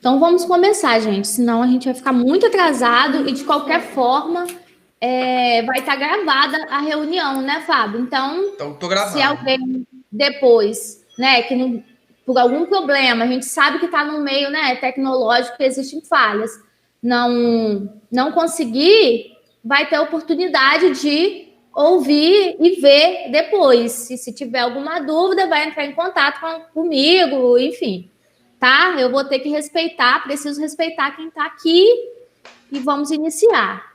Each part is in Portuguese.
Então, vamos começar, gente, senão a gente vai ficar muito atrasado e, de qualquer forma, vai estar gravada a reunião, né, Fábio? Então, Tô se gravando. alguém depois, né, que não, por algum problema, a gente sabe que está no meio, né, tecnológico, que existem falhas, não conseguir, vai ter oportunidade de ouvir e ver depois. E se tiver alguma dúvida, vai entrar em contato comigo, enfim. Tá? Eu vou ter que respeitar, preciso respeitar quem está aqui e vamos iniciar.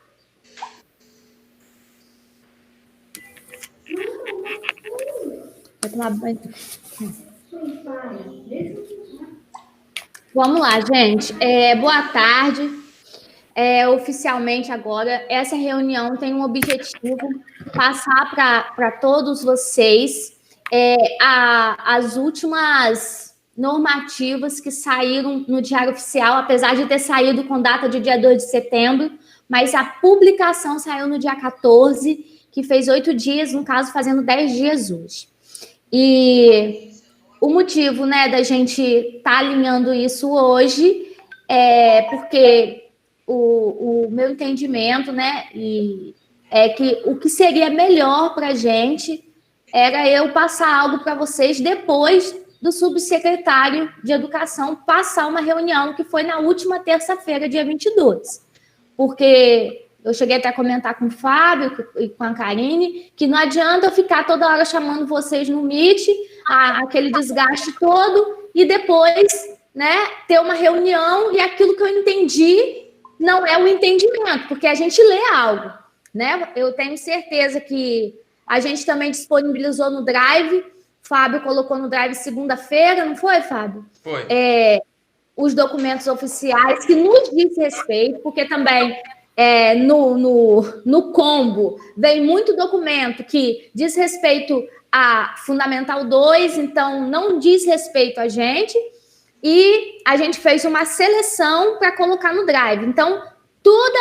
Vou tomar banho. Vamos lá, gente. Boa tarde. Oficialmente agora, essa reunião tem um objetivo: passar para todos vocês as últimas normativas que saíram no Diário Oficial, apesar de ter saído com data de dia 2 de setembro, mas a publicação saiu no dia 14, que fez 8 dias, no caso, fazendo 10 dias hoje. E o motivo, né, da gente estar alinhando isso hoje é porque o meu entendimento, né, é que o que seria melhor para a gente era eu passar algo para vocês depois do subsecretário de Educação passar uma reunião que foi na última terça-feira, dia 22. Porque eu cheguei até a comentar com o Fábio e com a Karine que não adianta eu ficar toda hora chamando vocês no Meet, aquele desgaste todo, e depois, né, ter uma reunião e aquilo que eu entendi não é o entendimento, porque a gente lê algo, né? Eu tenho certeza que a gente também disponibilizou no Drive, Fábio colocou no Drive segunda-feira, não foi, Fábio? Foi. Os documentos oficiais que nos diz respeito, porque também no combo vem muito documento que diz respeito a Fundamental 2, então não diz respeito a gente, e a gente fez uma seleção para colocar no Drive. Então, toda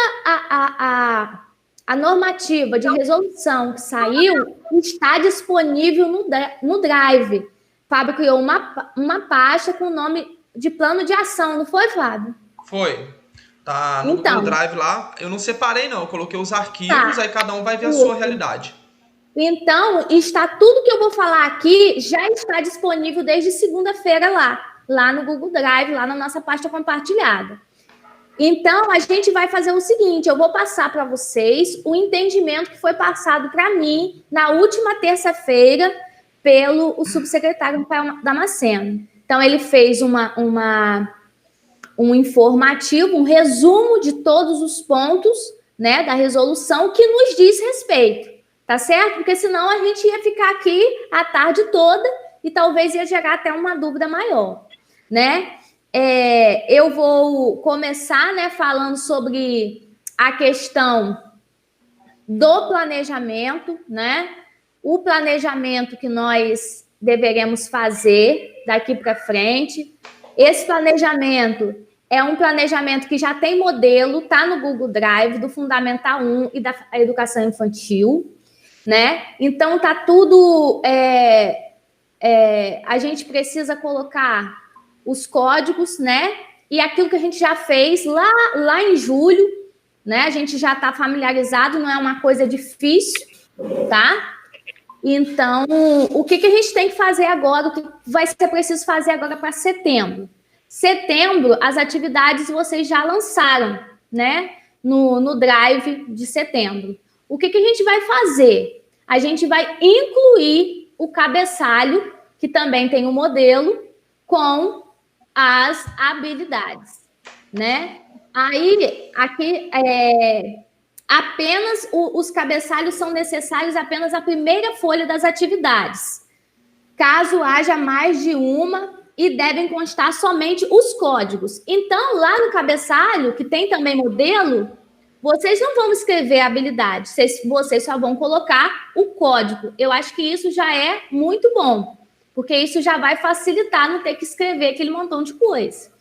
a normativa de resolução que saiu está disponível no Drive. Fábio criou uma pasta com o nome de plano de ação, não foi, Fábio? Foi. Tá no Google Drive lá. Eu não separei, não. Eu coloquei os arquivos, aí cada um vai ver a sua realidade. Então, está tudo que eu vou falar aqui já está disponível desde segunda-feira lá no Google Drive, lá na nossa pasta compartilhada. Então, a gente vai fazer o seguinte: eu vou passar para vocês o entendimento que foi passado para mim na última terça-feira pelo subsecretário Rafael Damasceno. Então, ele fez um informativo, um resumo de todos os pontos, né, da resolução que nos diz respeito, tá certo? Porque senão a gente ia ficar aqui a tarde toda e talvez ia gerar até uma dúvida maior, né? Eu vou começar, né, falando sobre a questão do planejamento, né? O planejamento que nós deveremos fazer daqui para frente. Esse planejamento é um planejamento que já tem modelo, tá no Google Drive, do Fundamental 1 e da Educação Infantil, né? Então, tá tudo... a gente precisa colocar os códigos, né? E aquilo que a gente já fez lá em julho, né? A gente já está familiarizado, não é uma coisa difícil, tá? Então, o que a gente tem que fazer agora? O que vai ser preciso fazer agora para setembro? Setembro, as atividades vocês já lançaram, né? No Drive de setembro. O que a gente vai fazer? A gente vai incluir o cabeçalho, que também tem um modelo, com as habilidades, né? Aí, aqui, apenas os cabeçalhos são necessários apenas a primeira folha das atividades. Caso haja mais de uma, e devem constar somente os códigos. Então, lá no cabeçalho, que tem também modelo, vocês não vão escrever a habilidade, vocês só vão colocar o código. Eu acho que isso já é muito bom, porque isso já vai facilitar não ter que escrever aquele montão de coisa.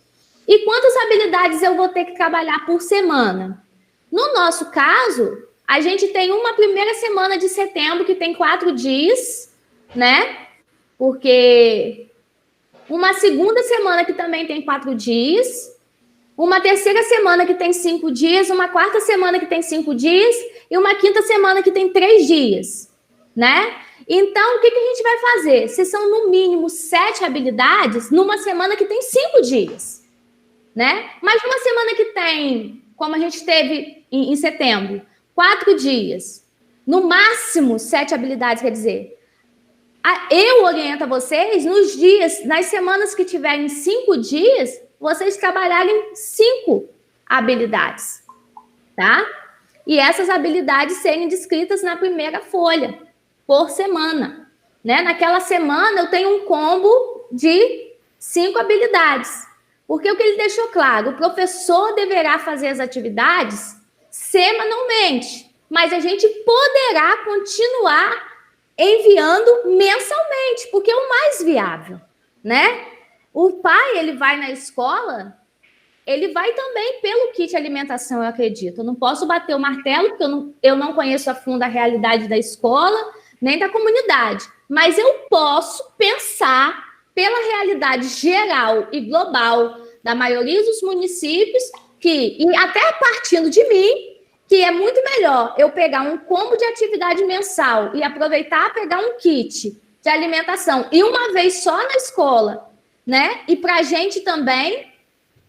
E quantas habilidades eu vou ter que trabalhar por semana? No nosso caso, a gente tem uma primeira semana de setembro que tem 4 dias, né? Porque uma segunda semana que também tem 4 dias uma terceira semana que tem 5 dias, uma quarta semana que tem 5 dias e uma quinta semana que tem 3 dias, né? Então, o que a gente vai fazer? Se são, no mínimo, 7 habilidades, numa semana que tem 5 dias, né? Mas numa semana que tem, como a gente teve em setembro, 4 dias, no máximo 7 habilidades, quer dizer, eu oriento a vocês nos dias, nas semanas que tiverem 5 dias, vocês trabalharem 5 habilidades, tá? E essas habilidades serem descritas na primeira folha, por semana, né? Naquela semana eu tenho um combo de 5 habilidades, porque o que ele deixou claro, o professor deverá fazer as atividades semanalmente, mas a gente poderá continuar enviando mensalmente, porque é o mais viável, né? O pai, ele vai na escola, ele vai também pelo kit alimentação, eu acredito. Eu não posso bater o martelo, porque eu não conheço a fundo a realidade da escola, nem da comunidade. Mas eu posso pensar pela realidade geral e global da maioria dos municípios, e até partindo de mim, que é muito melhor eu pegar um combo de atividade mensal e aproveitar pegar um kit de alimentação e uma vez só na escola, né? E para a gente também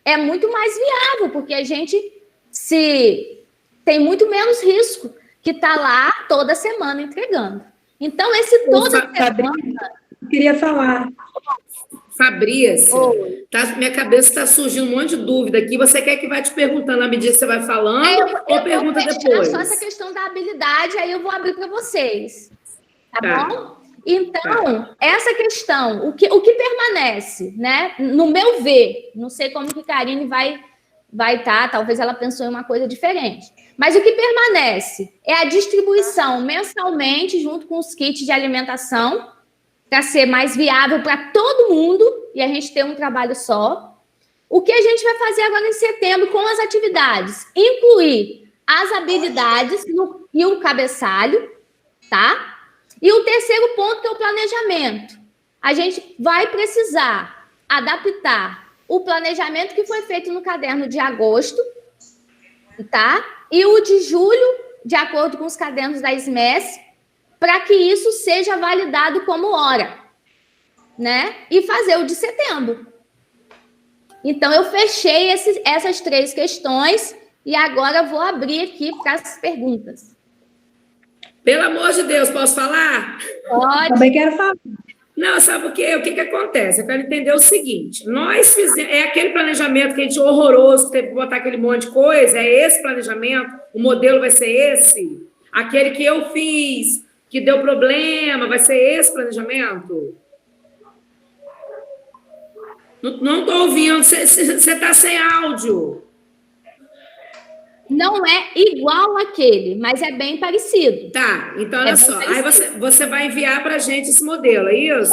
é muito mais viável, porque a gente tem muito menos risco que tá lá toda semana entregando. Então, esse toda semana... Eu queria falar. Fabrícia, minha cabeça está surgindo um monte de dúvida aqui. Você quer que vá te perguntando à medida que você vai falando ou pergunta depois? Só essa questão da habilidade, aí eu vou abrir para vocês. Tá bom? Então, essa questão, o que permanece, né? No meu ver, não sei como que Karine vai estar, talvez ela pensou em uma coisa diferente. Mas o que permanece é a distribuição mensalmente, junto com os kits de alimentação, para ser mais viável para todo mundo e a gente ter um trabalho só. O que a gente vai fazer agora em setembro com as atividades? Incluir as habilidades e o cabeçalho, tá? E o terceiro ponto que é o planejamento. A gente vai precisar adaptar o planejamento que foi feito no caderno de agosto, tá? E o de julho, de acordo com os cadernos da SMES, para que isso seja validado como hora, né? E fazer o de setembro. Então, eu fechei essas 3 questões e agora vou abrir aqui para as perguntas. Pelo amor de Deus, posso falar? Pode. Também quero falar. Não, sabe o quê? O que acontece? Eu quero entender o seguinte, nós fizemos, aquele planejamento que a gente horroroso, teve que botar aquele monte de coisa, é esse planejamento? O modelo vai ser esse? Aquele que eu fiz, que deu problema, vai ser esse planejamento? Não estou ouvindo, você está sem áudio. Não é igual àquele, mas é bem parecido. Tá, então olha só, aí você vai enviar para a gente esse modelo, é isso?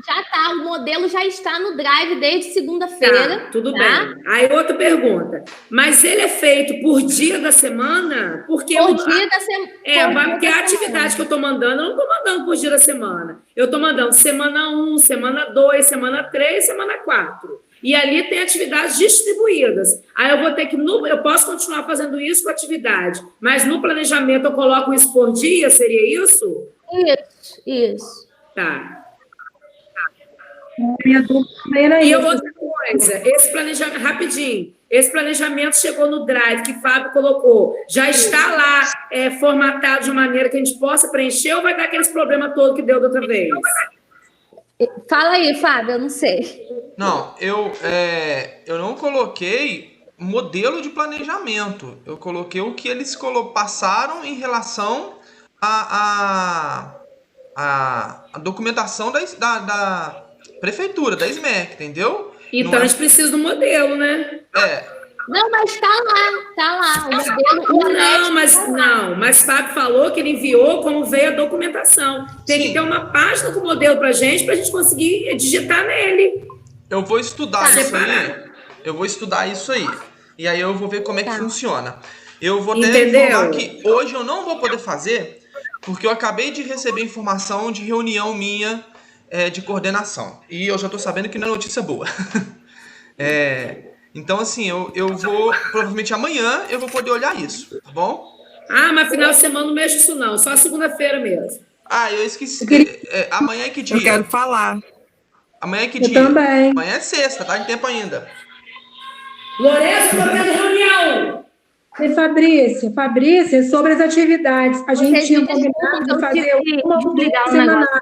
Já tá, o modelo já está no Drive desde segunda-feira. Tá, tudo bem. Aí outra pergunta, mas ele é feito por dia da semana? Porque por dia da semana. Porque a atividade que eu estou mandando, eu não estou mandando por dia da semana. Eu estou mandando semana 1, semana 2, semana 3, semana 4. E ali tem atividades distribuídas. Aí eu vou ter que... eu posso continuar fazendo isso com atividade, mas no planejamento eu coloco isso por dia, seria isso? Isso. Tá. Minha dúvida era isso. E outra coisa, esse planejamento... Rapidinho. Esse planejamento chegou no Drive, que Fábio colocou. Já está lá formatado de maneira que a gente possa preencher ou vai dar aqueles problemas todos que deu da outra vez? Fala aí, Fábio, eu não sei. Não, eu não coloquei modelo de planejamento. Eu coloquei o que eles passaram em relação à documentação da prefeitura, da SMEC, entendeu? Então, a gente precisa do modelo, né? Não, mas tá lá. O modelo, mas Fábio falou que ele enviou como veio a documentação. Tem que ter uma página com o modelo pra gente conseguir digitar nele. Eu vou estudar isso aí. Eu vou estudar isso aí. E aí eu vou ver como é que funciona. Eu vou até informar que hoje eu não vou poder fazer, porque eu acabei de receber informação de reunião minha de coordenação. E eu já tô sabendo que não é notícia boa. Então, assim, eu vou, provavelmente amanhã, eu vou poder olhar isso, tá bom? Ah, mas final de semana não mexo isso não, só segunda-feira mesmo. Ah, eu esqueci. Amanhã é que dia? Eu quero falar. Amanhã é que Eu dia? também. Amanhã é sexta, tá em tempo ainda. Lourenço, tô tendo reunião! Fabrícia, sobre as atividades, a gente tinha combinado de fazer uma ou duas semanais.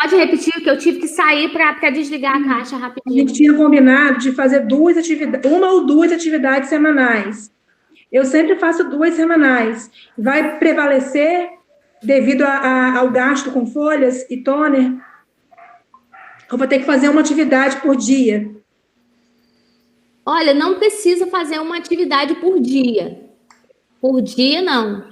Pode repetir que eu tive que sair para desligar a caixa A rapidinho. gente tinha combinado de fazer uma ou duas atividades semanais. Eu sempre faço 2 semanais. Vai prevalecer, devido ao gasto com folhas e toner, eu vou ter que fazer uma atividade por dia. Olha, não precisa fazer uma atividade por dia. Por dia, não.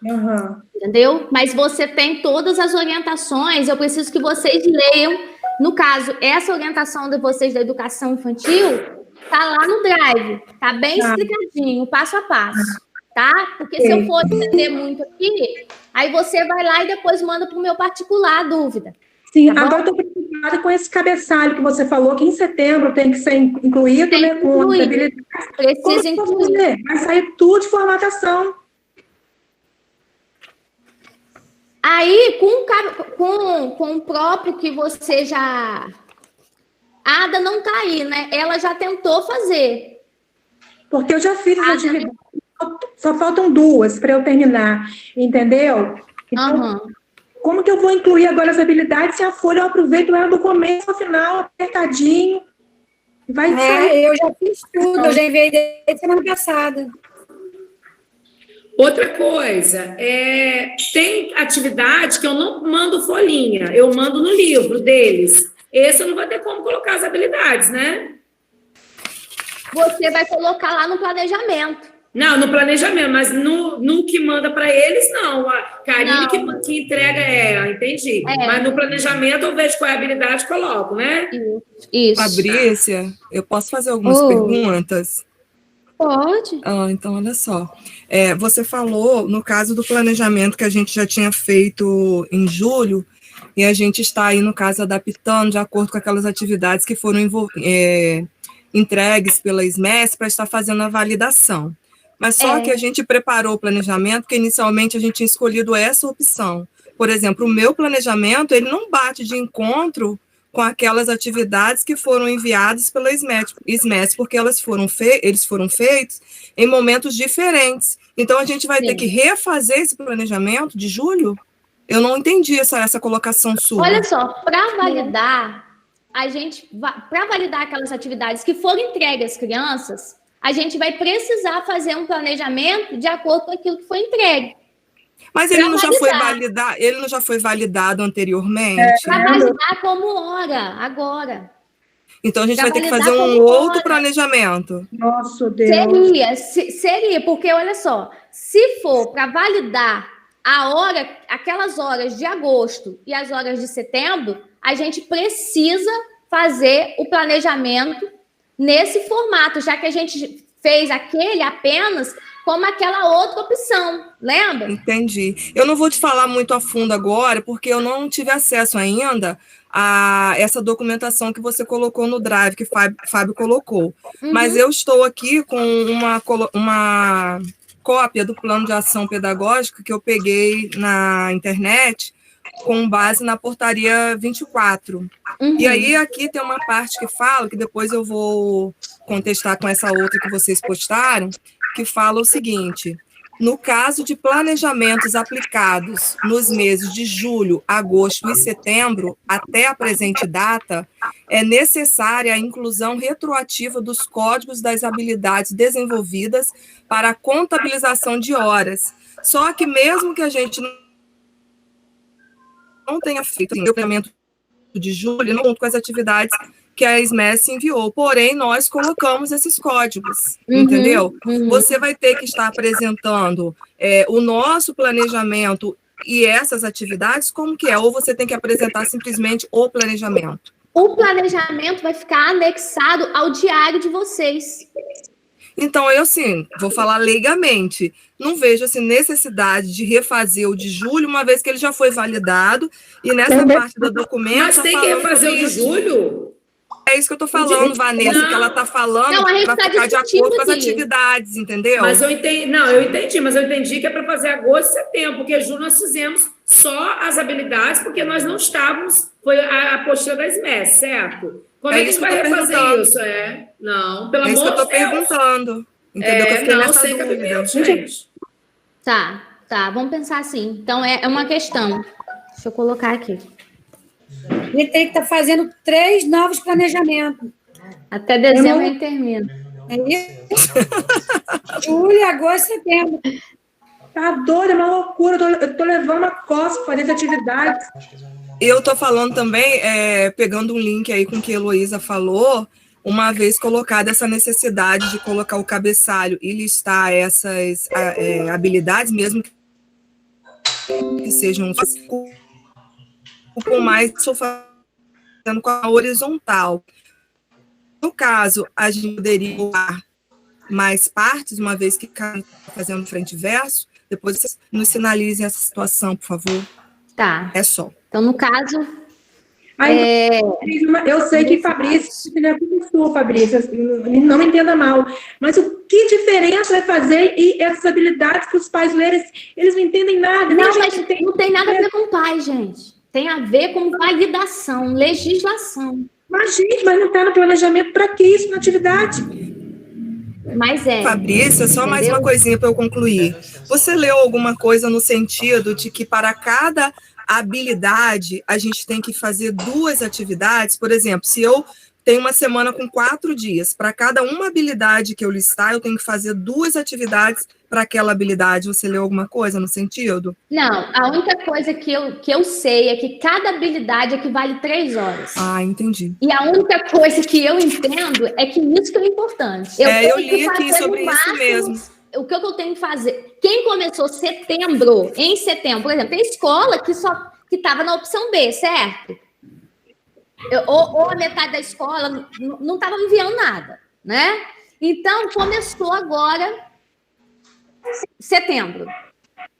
Uhum. Entendeu? Mas você tem todas as orientações, eu preciso que vocês leiam. No caso, essa orientação de vocês da educação infantil tá lá no Drive, tá bem explicadinho, passo a passo, tá? Porque se eu for entender muito aqui, aí você vai lá e depois manda para o meu particular a dúvida. Sim, tá agora estou preocupada com esse cabeçalho que você falou, que em setembro tem que ser incluído, Tem né? Com incluído. Precisa incluir. Vai sair tudo de formatação. Aí, com o próprio que você já... A Ada não tá aí, né? Ela já tentou fazer. Porque eu já fiz as atividades. Só faltam 2 para eu terminar, entendeu? Então, como que eu vou incluir agora as habilidades se a folha eu aproveito ela do começo ao final, apertadinho? Vai sair. Eu já fiz tudo, eu já enviei desde semana passada. Outra coisa, tem atividade que eu não mando folhinha, eu mando no livro deles. Esse eu não vou ter como colocar as habilidades, né? Você vai colocar lá no planejamento. Não, no planejamento, mas no que manda para eles, não. A Karine que entrega, entendi. Mas no planejamento eu vejo qual é a habilidade e coloco, né? Isso. Fabrícia, eu posso fazer algumas perguntas? Pode. Então, olha só. Você falou, no caso do planejamento que a gente já tinha feito em julho, e a gente está aí, no caso, adaptando de acordo com aquelas atividades que foram entregues pela SMES para estar fazendo a validação. Mas só que a gente preparou o planejamento, porque inicialmente a gente tinha escolhido essa opção. Por exemplo, o meu planejamento, ele não bate de encontro com aquelas atividades que foram enviadas pela SMES, porque eles foram feitos em momentos diferentes. Então, a gente vai ter que refazer esse planejamento de julho? Eu não entendi essa colocação sua. Olha só, para validar, para validar aquelas atividades que foram entregues às crianças, a gente vai precisar fazer um planejamento de acordo com aquilo que foi entregue. Mas ele não já foi validado anteriormente? Para validar como hora, agora. Então a gente vai ter que fazer um outro planejamento. Nossa, Deus. Seria, porque olha só, se for para validar aquelas horas de agosto e as horas de setembro, a gente precisa fazer o planejamento nesse formato, já que a gente fez aquele apenas como aquela outra opção, lembra? Entendi. Eu não vou te falar muito a fundo agora, porque eu não tive acesso ainda a essa documentação que você colocou no Drive, que Fábio colocou. Mas eu estou aqui com uma cópia do plano de ação pedagógica que eu peguei na internet com base na portaria 24. E aí aqui tem uma parte que fala, que depois eu vou contestar com essa outra que vocês postaram, que fala o seguinte: no caso de planejamentos aplicados nos meses de julho, agosto e setembro, até a presente data, é necessária a inclusão retroativa dos códigos das habilidades desenvolvidas para a contabilização de horas. Só que mesmo que a gente não tenha feito o planejamento de julho, não com as atividades que a SMES enviou, porém, nós colocamos esses códigos, entendeu? Você vai ter que estar apresentando o nosso planejamento e essas atividades, como que é? Ou você tem que apresentar simplesmente o planejamento? O planejamento vai ficar anexado ao diário de vocês. Então, eu, assim, vou falar leigamente, não vejo, assim, necessidade de refazer o de julho, uma vez que ele já foi validado, e nessa parte do documento... Mas tem que refazer o de julho? É isso que eu tô falando, Vanessa, que ela tá falando para ficar de acordo com as atividades, entendeu? Mas eu entendi, mas eu entendi que é para fazer agosto e setembro, porque julho nós fizemos só as habilidades, porque nós não estávamos, foi a apostila da SMES, certo? Como é que a gente vai refazer isso? Não, pelo amor de Deus. É isso que eu tô perguntando, entendeu? Que eu fiquei nessa sem dúvida. Gente. Tá, vamos pensar assim. Então, é uma questão. Deixa eu colocar aqui. Ele tem que estar fazendo 3 novos planejamentos. Até dezembro ele termina. É isso? Julho, agosto, setembro. Tá doido, é uma loucura. Eu tô levando uma costa para fazer as atividades. Eu tô falando também, pegando um link aí com o que a Heloísa falou, uma vez colocada essa necessidade de colocar o cabeçalho e listar essas habilidades, mesmo que sejam com mais fazendo com a horizontal. No caso, a gente poderia usar mais partes, uma vez que está fazendo frente e verso. Depois vocês nos sinalizem essa situação, por favor. Tá. É só. Então, no caso... Eu sei que Fabrício, Fabrício, não me entenda mal, mas o que diferença vai fazer e essas habilidades que os pais lerem, eles não entendem nada. Não, mas não tem nada a ver com pai, gente. Tem a ver com validação, legislação. Mas, gente, mas não está no planejamento, para que isso na atividade? Mas Fabrícia, só mais uma coisinha para eu concluir. Você leu alguma coisa no sentido de que para cada habilidade a gente tem que fazer 2 atividades? Por exemplo, se eu tenho uma semana com 4 dias, para cada uma habilidade que eu listar, eu tenho que fazer 2 atividades para aquela habilidade. Você leu alguma coisa no sentido? Não, a única coisa que eu sei é que cada habilidade equivale 3 horas. Ah, entendi. E a única coisa que eu entendo é que isso que é importante. Eu li aqui sobre isso mesmo. O que eu tenho que fazer? Quem começou em setembro, por exemplo, tem escola que estava na opção B, certo? Ou a metade da escola não estava enviando nada, né? Então, começou agora setembro.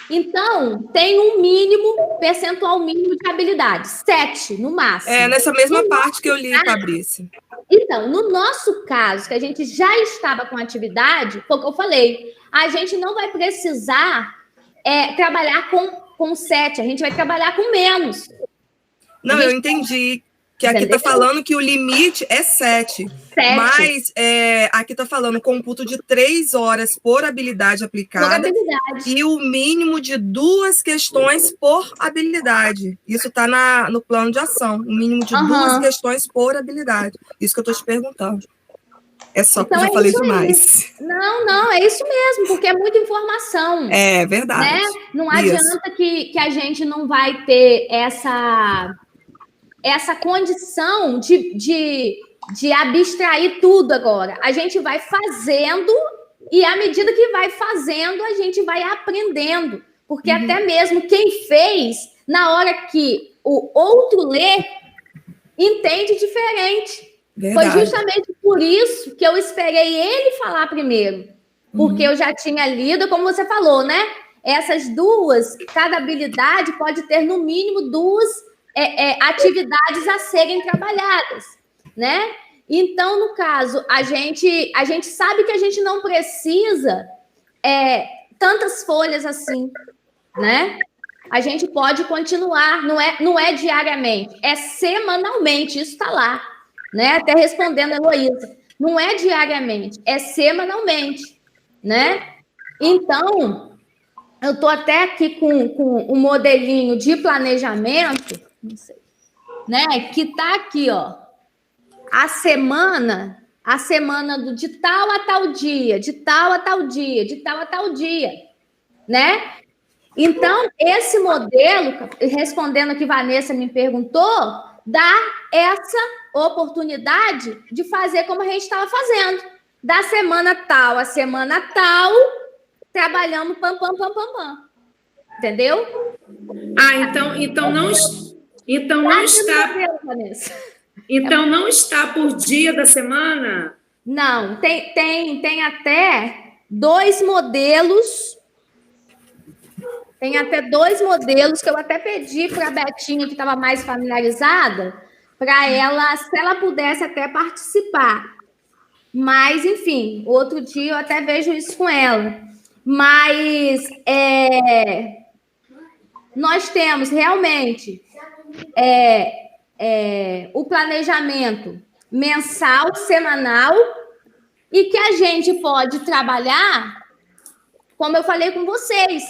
Então, tem um percentual mínimo de habilidades, 7 no máximo. Nessa mesma parte que eu li, Fabrício. Então, no nosso caso, que a gente já estava com atividade, foi o que eu falei, a gente não vai precisar trabalhar com 7, a gente vai trabalhar com menos. Não, eu entendi. Que aqui está falando que o limite é 7. Mas aqui está falando computo de 3 horas por habilidade aplicada. E o mínimo de 2 questões por habilidade. Isso está no plano de ação. O mínimo de 2 questões por habilidade. Isso que eu estou te perguntando. É só que eu já falei demais. Não, é isso mesmo, porque é muita informação. É verdade. Né? Não adianta que a gente não vai ter essa condição de abstrair tudo agora. A gente vai fazendo e, à medida que vai fazendo, a gente vai aprendendo. Porque até mesmo quem fez, na hora que o outro lê, entende diferente. Verdade. Foi justamente por isso que eu esperei ele falar primeiro. Porque eu já tinha lido, como você falou, né? Essas 2, cada habilidade pode ter no mínimo 2 atividades a serem trabalhadas, né? Então, no caso, a gente sabe que a gente não precisa tantas folhas assim, né? A gente pode continuar, não é diariamente, é semanalmente, isso está lá, né? Até respondendo a Heloísa, não é diariamente, é semanalmente, né? Então, eu estou até aqui com um modelinho de planejamento, não sei, né? Que está aqui, ó. A semana de tal a tal dia, de tal a tal dia, de tal a tal dia, né? Então, esse modelo, respondendo o que Vanessa me perguntou, dá essa oportunidade de fazer como a gente estava fazendo. Da semana tal a semana tal, trabalhamos pam. Entendeu? Então não está por dia da semana? Não, tem até 2 modelos. Tem até 2 modelos que eu até pedi para a Betinha, que estava mais familiarizada, para ela, se ela pudesse até participar. Mas, enfim, outro dia eu até vejo isso com ela. Mas nós temos realmente o planejamento mensal, semanal, e que a gente pode trabalhar, como eu falei com vocês,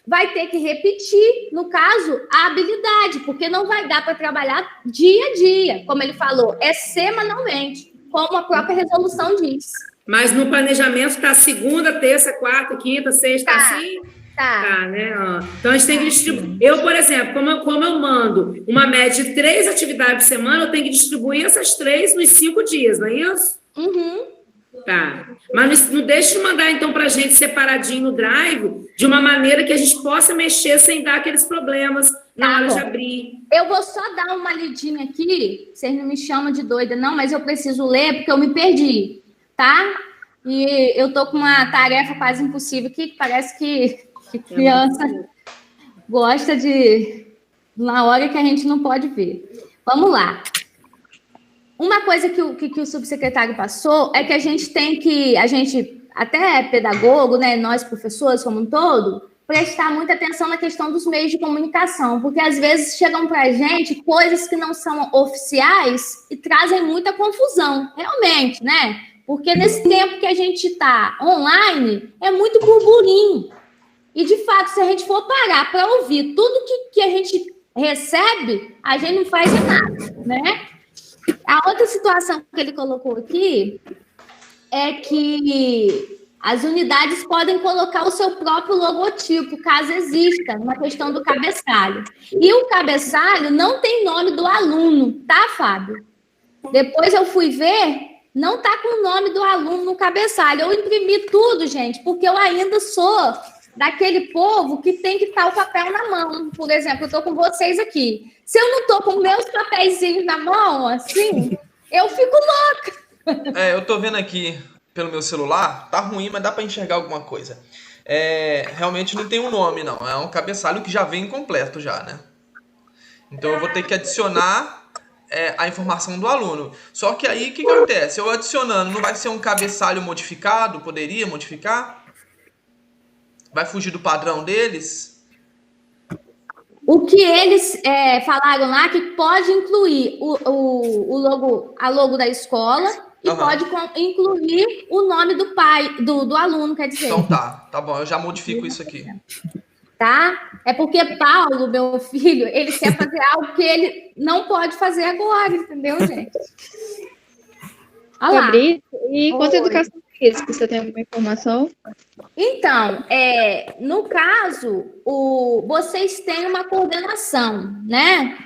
vai ter que repetir, no caso, a habilidade, porque não vai dar para trabalhar dia a dia, como ele falou, é semanalmente, como a própria resolução diz. Mas no planejamento está segunda, terça, quarta, quinta, sexta, assim? Tá, né? Ó. Então a gente tem que distribuir. Eu, por exemplo, como eu mando uma média de 3 atividades por semana, eu tenho que distribuir essas 3 nos 5 dias, não é isso? Uhum. Tá. Mas não deixe de mandar, então, para a gente separadinho no Drive, de uma maneira que a gente possa mexer sem dar aqueles problemas na hora de abrir. Eu vou só dar uma lidinha aqui, vocês não me chamam de doida, não, mas eu preciso ler porque eu me perdi, tá? E eu tô com uma tarefa quase impossível aqui, que parece que criança gosta de... na hora que a gente não pode ver. Vamos lá. Uma coisa que o subsecretário passou é que a gente tem que, até é pedagogo, né, nós professores como um todo, prestar muita atenção na questão dos meios de comunicação, porque às vezes chegam para a gente coisas que não são oficiais e trazem muita confusão, realmente, né? Porque nesse tempo que a gente está online, é muito burburinho. E, de fato, se a gente for parar para ouvir tudo que a gente recebe, a gente não faz nada, né? A outra situação que ele colocou aqui é que as unidades podem colocar o seu próprio logotipo, caso exista, uma questão do cabeçalho. E o cabeçalho não tem nome do aluno, tá, Fábio? Depois eu fui ver, não tá com o nome do aluno no cabeçalho. Eu imprimi tudo, gente, porque eu ainda sou daquele povo que tem que estar o papel na mão. Por exemplo, eu estou com vocês aqui. Se eu não estou com meus papeizinhos na mão, assim, eu fico louca. Eu estou vendo aqui pelo meu celular, tá ruim, mas dá para enxergar alguma coisa. Realmente não tem um nome, não. É um cabeçalho que já vem completo já, né? Então eu vou ter que adicionar a informação do aluno. Só que aí, o que acontece? Eu adicionando, não vai ser um cabeçalho modificado? Poderia modificar? Vai fugir do padrão deles? O que eles falaram lá que pode incluir a logo da escola e pode incluir o nome do pai, do aluno, quer dizer. Então tá bom, eu já modifico isso aqui. Tá? É porque Paulo, meu filho, ele quer fazer algo que ele não pode fazer agora, entendeu, gente? Olha lá. E quanto à educação física, você tem alguma informação? Então, no caso, vocês têm uma coordenação, né?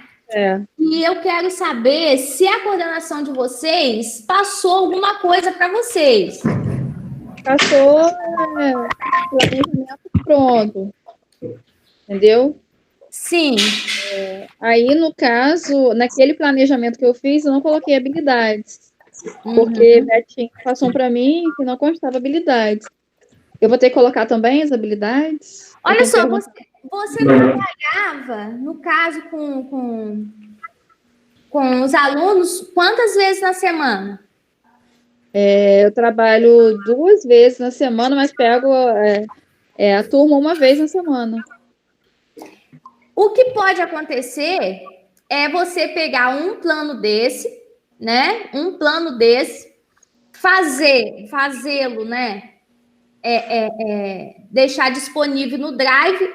E eu quero saber se a coordenação de vocês passou alguma coisa para vocês. Passou planejamento pronto. Entendeu? Sim. Aí, no caso, naquele planejamento que eu fiz, eu não coloquei habilidades. Porque Betinho passou para mim que não constava habilidades. Eu vou ter que colocar também as habilidades? Olha só, você trabalhava, no caso, com os alunos, quantas vezes na semana? Eu trabalho 2 vezes na semana, mas pego a turma uma vez na semana. O que pode acontecer é você pegar um plano desse, né? Um plano desse, fazê-lo, né? Deixar disponível no Drive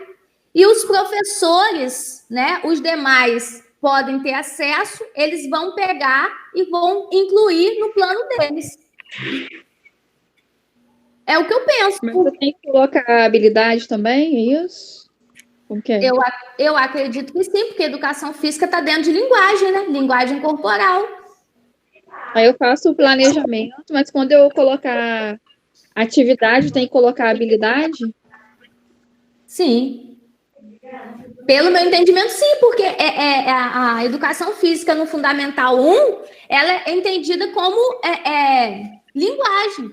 e os professores, né? Os demais podem ter acesso, eles vão pegar e vão incluir no plano deles. É o que eu penso. Mas eu tenho que colocar habilidade também, é isso? Como que é? Eu acredito que sim, porque educação física está dentro de linguagem, né? Linguagem corporal. Aí eu faço o planejamento, mas quando eu colocar atividade, tem que colocar habilidade? Sim. Pelo meu entendimento, sim, porque a educação física no Fundamental 1, ela é entendida como linguagem,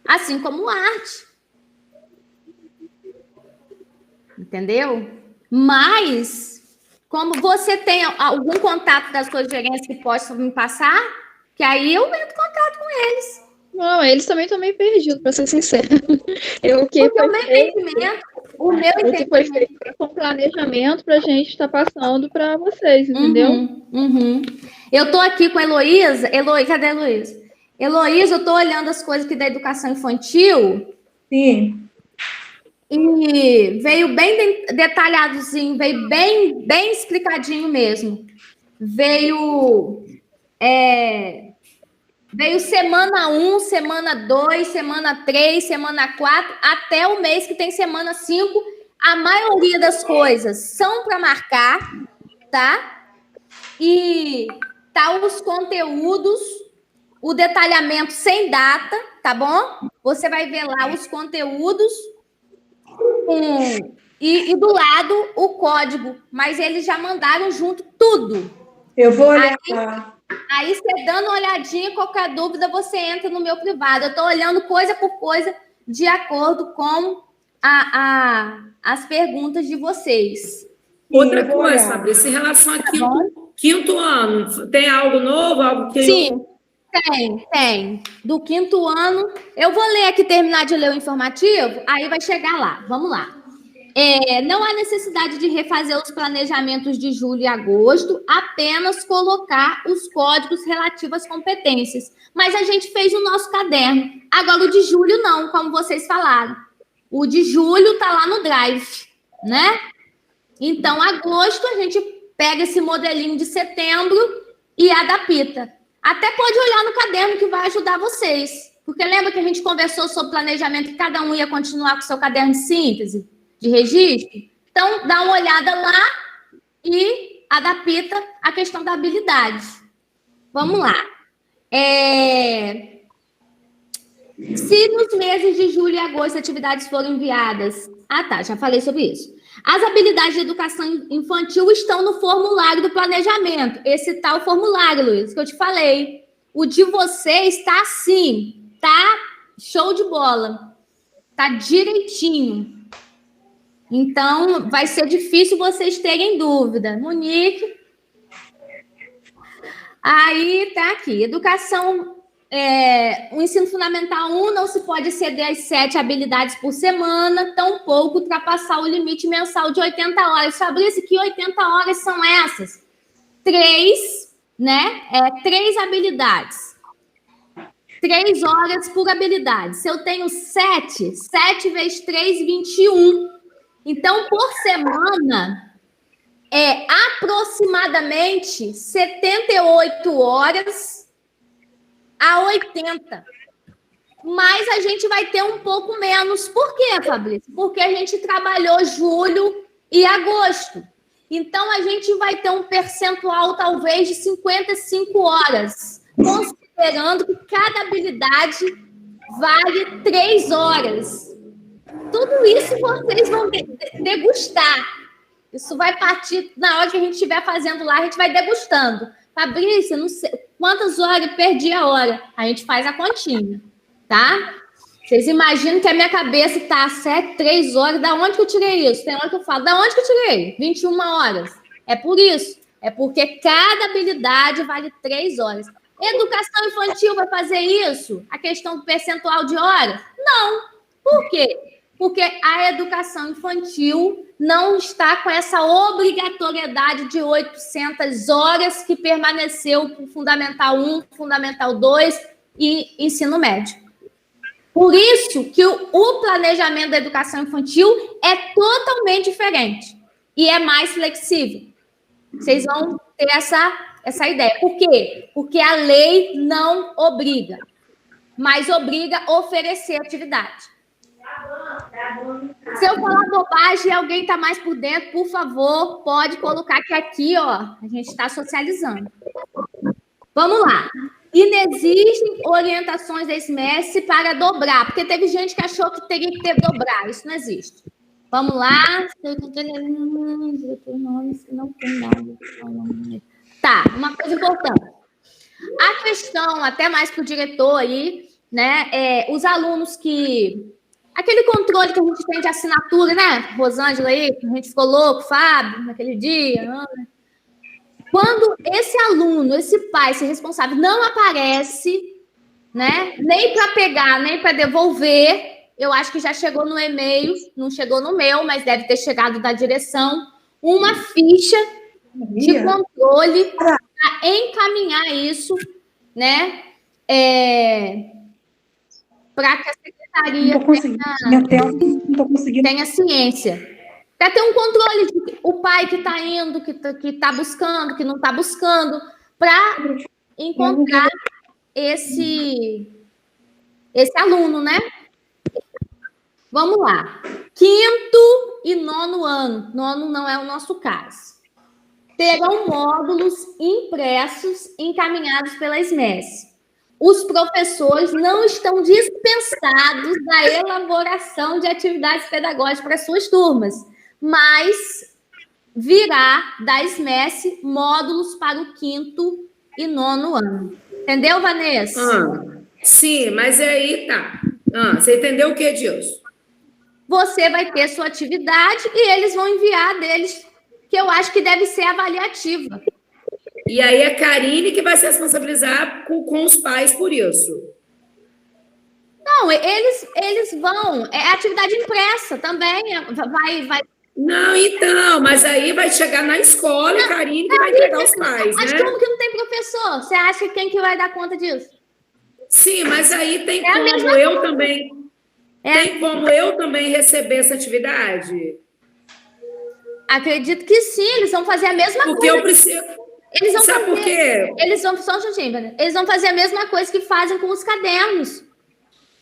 assim como arte. Entendeu? Mas como você tem algum contato das suas gerências que possam me passar, que aí eu entro em contato com eles. Não, eles também estão meio perdidos, para ser sincero. Porque o meu entendimento foi feito com planejamento para a gente estar passando para vocês, entendeu? Eu estou aqui com a Heloísa. Cadê a Heloísa? Heloísa, eu estou olhando as coisas aqui da educação infantil. Sim. E veio bem detalhadozinho, veio bem explicadinho mesmo. Veio semana 1, semana 2, semana 3, semana 4, até o mês que tem semana 5. A maioria das coisas são para marcar, tá? E tá os conteúdos, o detalhamento sem data, tá bom? Você vai ver lá os conteúdos e do lado o código, mas eles já mandaram junto tudo. Eu vou olhar lá. Aí você dando uma olhadinha, qualquer dúvida, você entra no meu privado. Eu estou olhando coisa por coisa de acordo com as perguntas de vocês. Outra coisa, Fabrício, em relação a quinto ano, tem algo novo? Algo que... Sim, tem. Do quinto ano, eu vou ler aqui, terminar de ler o informativo, aí vai chegar lá. Vamos lá. Não há necessidade de refazer os planejamentos de julho e agosto, apenas colocar os códigos relativos às competências. Mas a gente fez o nosso caderno. Agora, o de julho não, como vocês falaram. O de julho está lá no Drive, né? Então, agosto, a gente pega esse modelinho de setembro e adapta. Até pode olhar no caderno que vai ajudar vocês. Porque lembra que a gente conversou sobre planejamento e cada um ia continuar com o seu caderno de síntese? De registro? Então, dá uma olhada lá e adapta a questão da habilidade. Vamos lá. Se nos meses de julho e agosto atividades forem enviadas... Ah, tá, já falei sobre isso. As habilidades de educação infantil estão no formulário do planejamento. Esse tal formulário, Luiz, que eu te falei. O de vocês está assim, tá show de bola. Tá direitinho. Então, vai ser difícil vocês terem dúvida. Monique. Aí, tá aqui. Educação, o ensino fundamental 1 não se pode exceder as 7 habilidades por semana, tampouco ultrapassar o limite mensal de 80 horas. Fabrício, que 80 horas são essas? 3, né? 3 habilidades. 3 horas por habilidade. Se eu tenho 7 vezes 3, 21. Então, por semana, aproximadamente 78 horas a 80. Mas a gente vai ter um pouco menos. Por quê, Fabrício? Porque a gente trabalhou julho e agosto. Então, a gente vai ter um percentual, talvez, de 55 horas, considerando que cada habilidade vale 3 horas. Tudo isso vocês vão degustar. Isso vai partir, na hora que a gente estiver fazendo lá, a gente vai degustando. Fabrício, não sei quantas horas, perdi a hora. A gente faz a continha, tá? Vocês imaginam que a minha cabeça está 3 horas. Da onde que eu tirei isso? Tem hora que eu falo, da onde que eu tirei? 21 horas. É por isso. É porque cada habilidade vale 3 horas. Educação infantil vai fazer isso? A questão do percentual de horas? Não. Por quê? Porque a educação infantil não está com essa obrigatoriedade de 800 horas que permaneceu para o Fundamental 1, Fundamental 2 e ensino médio. Por isso que o planejamento da educação infantil é totalmente diferente e é mais flexível. Vocês vão ter essa ideia. Por quê? Porque a lei não obriga, mas obriga a oferecer atividade. Se eu falar bobagem e alguém está mais por dentro, por favor, pode colocar que aqui, ó, a gente está socializando. Vamos lá. Inexistem orientações desse mestre para dobrar, porque teve gente que achou que teria que dobrar. Isso não existe. Vamos lá. Não tem nada. Tá, uma coisa importante. A questão, até mais para o diretor aí, né? Os alunos que aquele controle que a gente tem de assinatura, né? Rosângela aí, que a gente ficou louco, Fábio, naquele dia, Ana. Quando esse aluno, esse pai, esse responsável não aparece, né? Nem para pegar, nem para devolver, eu acho que já chegou no e-mail, não chegou no meu, mas deve ter chegado da direção, uma ficha de controle para encaminhar isso, né? Para que a secretaria tenha ciência. Para ter um controle de o pai que está indo, que está buscando, que não está buscando, para encontrar esse aluno, né? Vamos lá. 5º e 9º ano. 9º não é o nosso caso. Terão módulos impressos encaminhados pela SMES. Os professores não estão dispensados da elaboração de atividades pedagógicas para suas turmas, mas virá da SMES módulos para o 5º e 9º ano. Entendeu, Vanessa? Sim, mas aí tá. Você entendeu o que disso? Você vai ter sua atividade e eles vão enviar deles, que eu acho que deve ser avaliativa. E aí a Karine que vai se responsabilizar com os pais por isso. Não, eles vão. É atividade impressa também. Vai. Não, então, mas aí vai chegar na escola e a Karine que vai entregar os pais, mas né? Mas como que não tem professor? Você acha que quem que vai dar conta disso? Sim, mas aí tem como eu também... Tem como eu também receber essa atividade? Acredito que sim, eles vão fazer a mesma coisa. Porque eu preciso... Eles vão Sabe por quê? Eles vão... Só um minutinho, eles vão fazer a mesma coisa que fazem com os cadernos.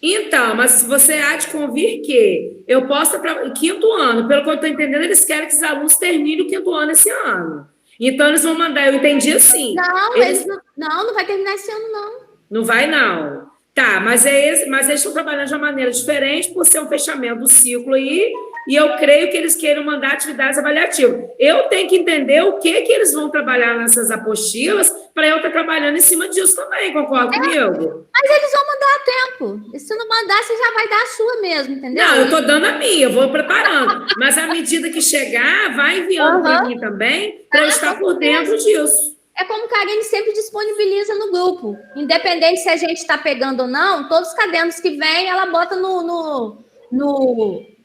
Então, mas você há de convir que eu posso para o 5º ano, pelo que eu estou entendendo, eles querem que os alunos terminem o 5º ano esse ano. Então, eles vão mandar, eu entendi assim. Não, não vai terminar esse ano, não. Não vai, não. Tá, mas eles estão trabalhando de uma maneira diferente por ser um fechamento do ciclo aí, e eu creio que eles queiram mandar atividades avaliativas. Eu tenho que entender o que eles vão trabalhar nessas apostilas para eu estar trabalhando em cima disso também, concorda comigo? Mas eles vão mandar a tempo. E se não mandar, você já vai dar a sua mesmo, entendeu? Não, eu estou dando a minha, eu vou preparando. Mas à medida que chegar, vai enviando para mim também, para eu estar por dentro disso. É como a Karine sempre disponibiliza no grupo. Independente se a gente está pegando ou não, todos os cadernos que vêm, ela bota no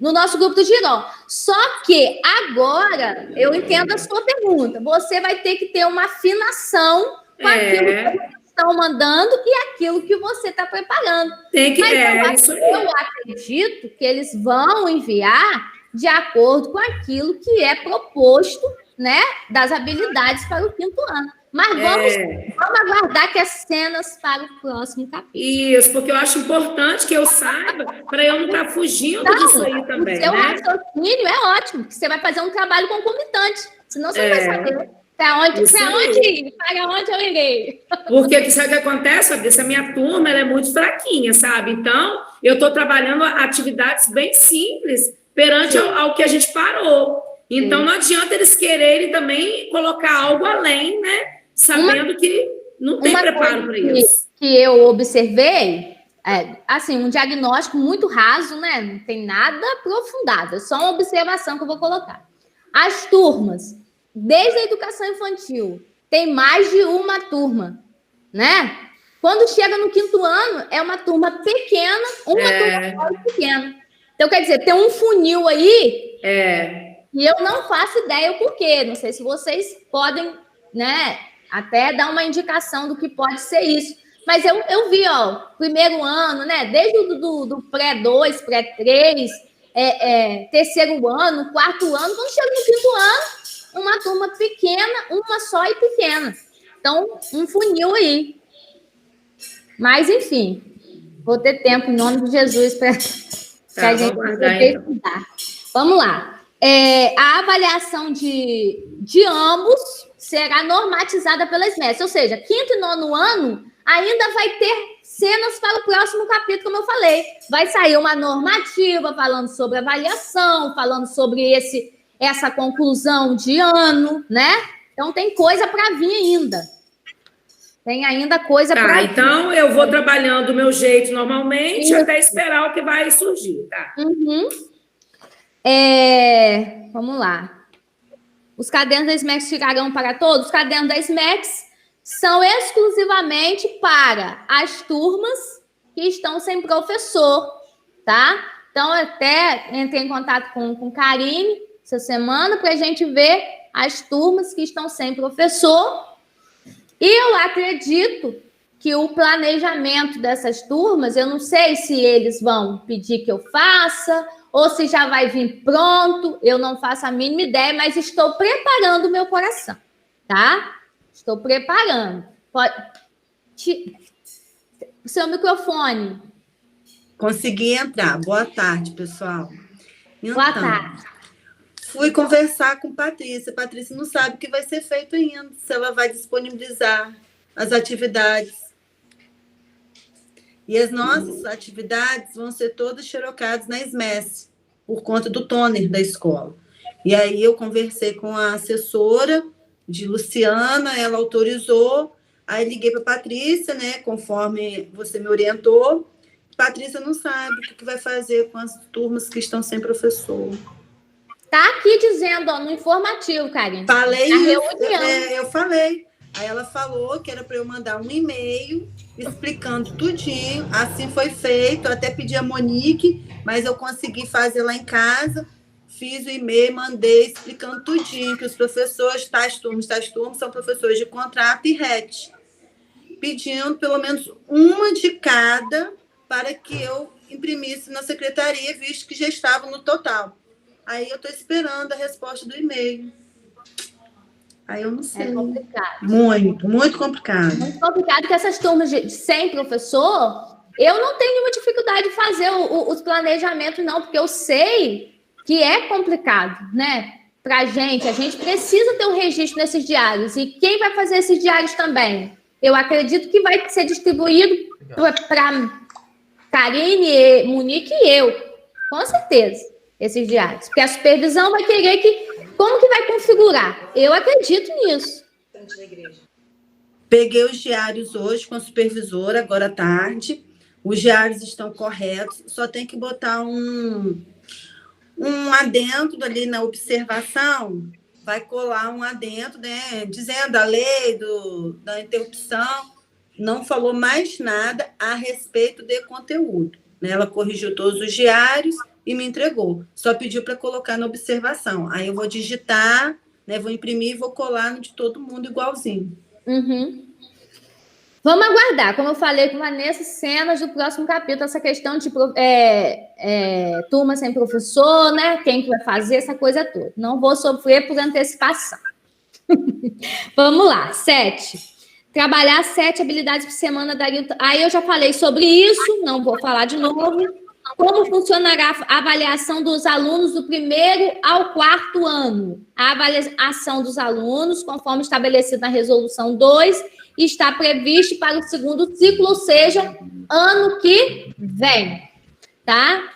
nosso grupo do Giró. Só que agora, eu entendo a sua pergunta. Você vai ter que ter uma afinação com aquilo que eles estão mandando e aquilo que você está preparando. Tem que eu acredito que eles vão enviar de acordo com aquilo que é proposto, né, das habilidades para o 5º ano. Mas vamos aguardar que as cenas para o próximo capítulo. Isso, porque eu acho importante que eu saiba, para eu não estar fugindo disso aí também. O seu raciocínio é ótimo, que você vai fazer um trabalho concomitante, senão você não vai saber para onde ir, para onde eu irei. Porque sabe o que acontece? Essa minha turma ela é muito fraquinha, sabe? Então, eu estou trabalhando atividades bem simples perante ao que a gente parou. Então, não adianta eles quererem também colocar algo além, né? Sabendo que não tem preparo para isso. Que eu observei, assim, um diagnóstico muito raso, né? Não tem nada aprofundado, é só uma observação que eu vou colocar. As turmas, desde a educação infantil, tem mais de uma turma, né? Quando chega no 5º ano, é uma turma pequena, turma pequena. Então, quer dizer, tem um funil aí... E eu não faço ideia o porquê. Não sei se vocês podem, né, até dar uma indicação do que pode ser isso. Mas eu vi, primeiro ano, né, desde do pré-2, pré-3, 3º ano, 4º ano, quando chega no 5º ano, uma turma pequena, uma só e pequena. Então, um funil aí. Mas, enfim, vou ter tempo, em nome de Jesus, para a gente poder estudar. Vamos lá. A avaliação de ambos será normatizada pela SMES, ou seja, 5º e 9º ano ainda vai ter cenas para o próximo capítulo, como eu falei. Vai sair uma normativa falando sobre avaliação, falando sobre essa conclusão de ano, né? Então tem coisa para vir ainda. Tem ainda coisa Tá, para. então eu vou trabalhando do meu jeito normalmente até esperar o que vai surgir, tá? Uhum. Vamos lá. Os cadernos da SMAX chegarão para todos? Os cadernos da SMAX são exclusivamente para as turmas que estão sem professor, tá? Então, eu até entrei em contato com Karine essa semana para a gente ver as turmas que estão sem professor. E eu acredito que o planejamento dessas turmas, eu não sei se eles vão pedir que eu faça ou se já vai vir pronto, eu não faço a mínima ideia, mas estou preparando o meu coração, tá? Estou preparando. Seu microfone. Consegui entrar. Boa tarde, pessoal. Então, Boa tarde. fui conversar com Patrícia. Patrícia não sabe o que vai ser feito ainda, se ela vai disponibilizar as atividades. E as nossas atividades vão ser todas xerocadas na SMES, por conta do toner da escola. E aí eu conversei com a assessora de Luciana, ela autorizou, aí liguei para a Patrícia, né, conforme você me orientou. Patrícia não sabe o que vai fazer com as turmas que estão sem professor. Tá aqui dizendo, ó, no informativo, Karine. Falei a isso, reunião. eu falei. Aí ela falou que era para eu mandar um e-mail explicando tudinho. Assim foi feito. Eu até pedi a Monique, mas eu consegui fazer lá em casa. Fiz o e-mail, mandei explicando tudinho, que os professores, tais turmas, são professores de contrato e RET. Pedindo pelo menos uma de cada para que eu imprimisse na secretaria, visto que já estava no total. Aí eu estou esperando a resposta do e-mail. Aí eu não sei. É complicado. Muito complicado. Muito complicado, porque essas turmas sem professor, eu não tenho nenhuma dificuldade de fazer os planejamentos, não, porque eu sei que é complicado, né? Pra gente, a gente precisa ter um registro nesses diários. E quem vai fazer esses diários também? Eu acredito que vai ser distribuído para Karine, Monique e eu. Com certeza, esses diários. Porque a supervisão vai querer que... Como que vai configurar? Eu acredito nisso. Peguei os diários hoje com a supervisora, agora à tarde. Os diários estão corretos. Só tem que botar um adendo ali na observação. Vai colar um adendo, né? Dizendo a lei da interrupção. Não falou mais nada a respeito de conteúdo, né? Ela corrigiu todos os diários e me entregou. Só pediu para colocar na observação. Aí eu vou digitar, né? Vou imprimir e vou colar no de todo mundo igualzinho. Uhum. Vamos aguardar, como eu falei com Vanessa, cenas do próximo capítulo, essa questão de turma sem professor, né? Quem que vai fazer essa coisa toda. Não vou sofrer por antecipação. Vamos lá, 7. Trabalhar 7 habilidades por semana daria... Aí eu já falei sobre isso, não vou falar de novo. Como funcionará a avaliação dos alunos do 1º ao 4º ano? A avaliação dos alunos, conforme estabelecido na resolução 2, está previsto para o 2º ciclo, ou seja, ano que vem, tá?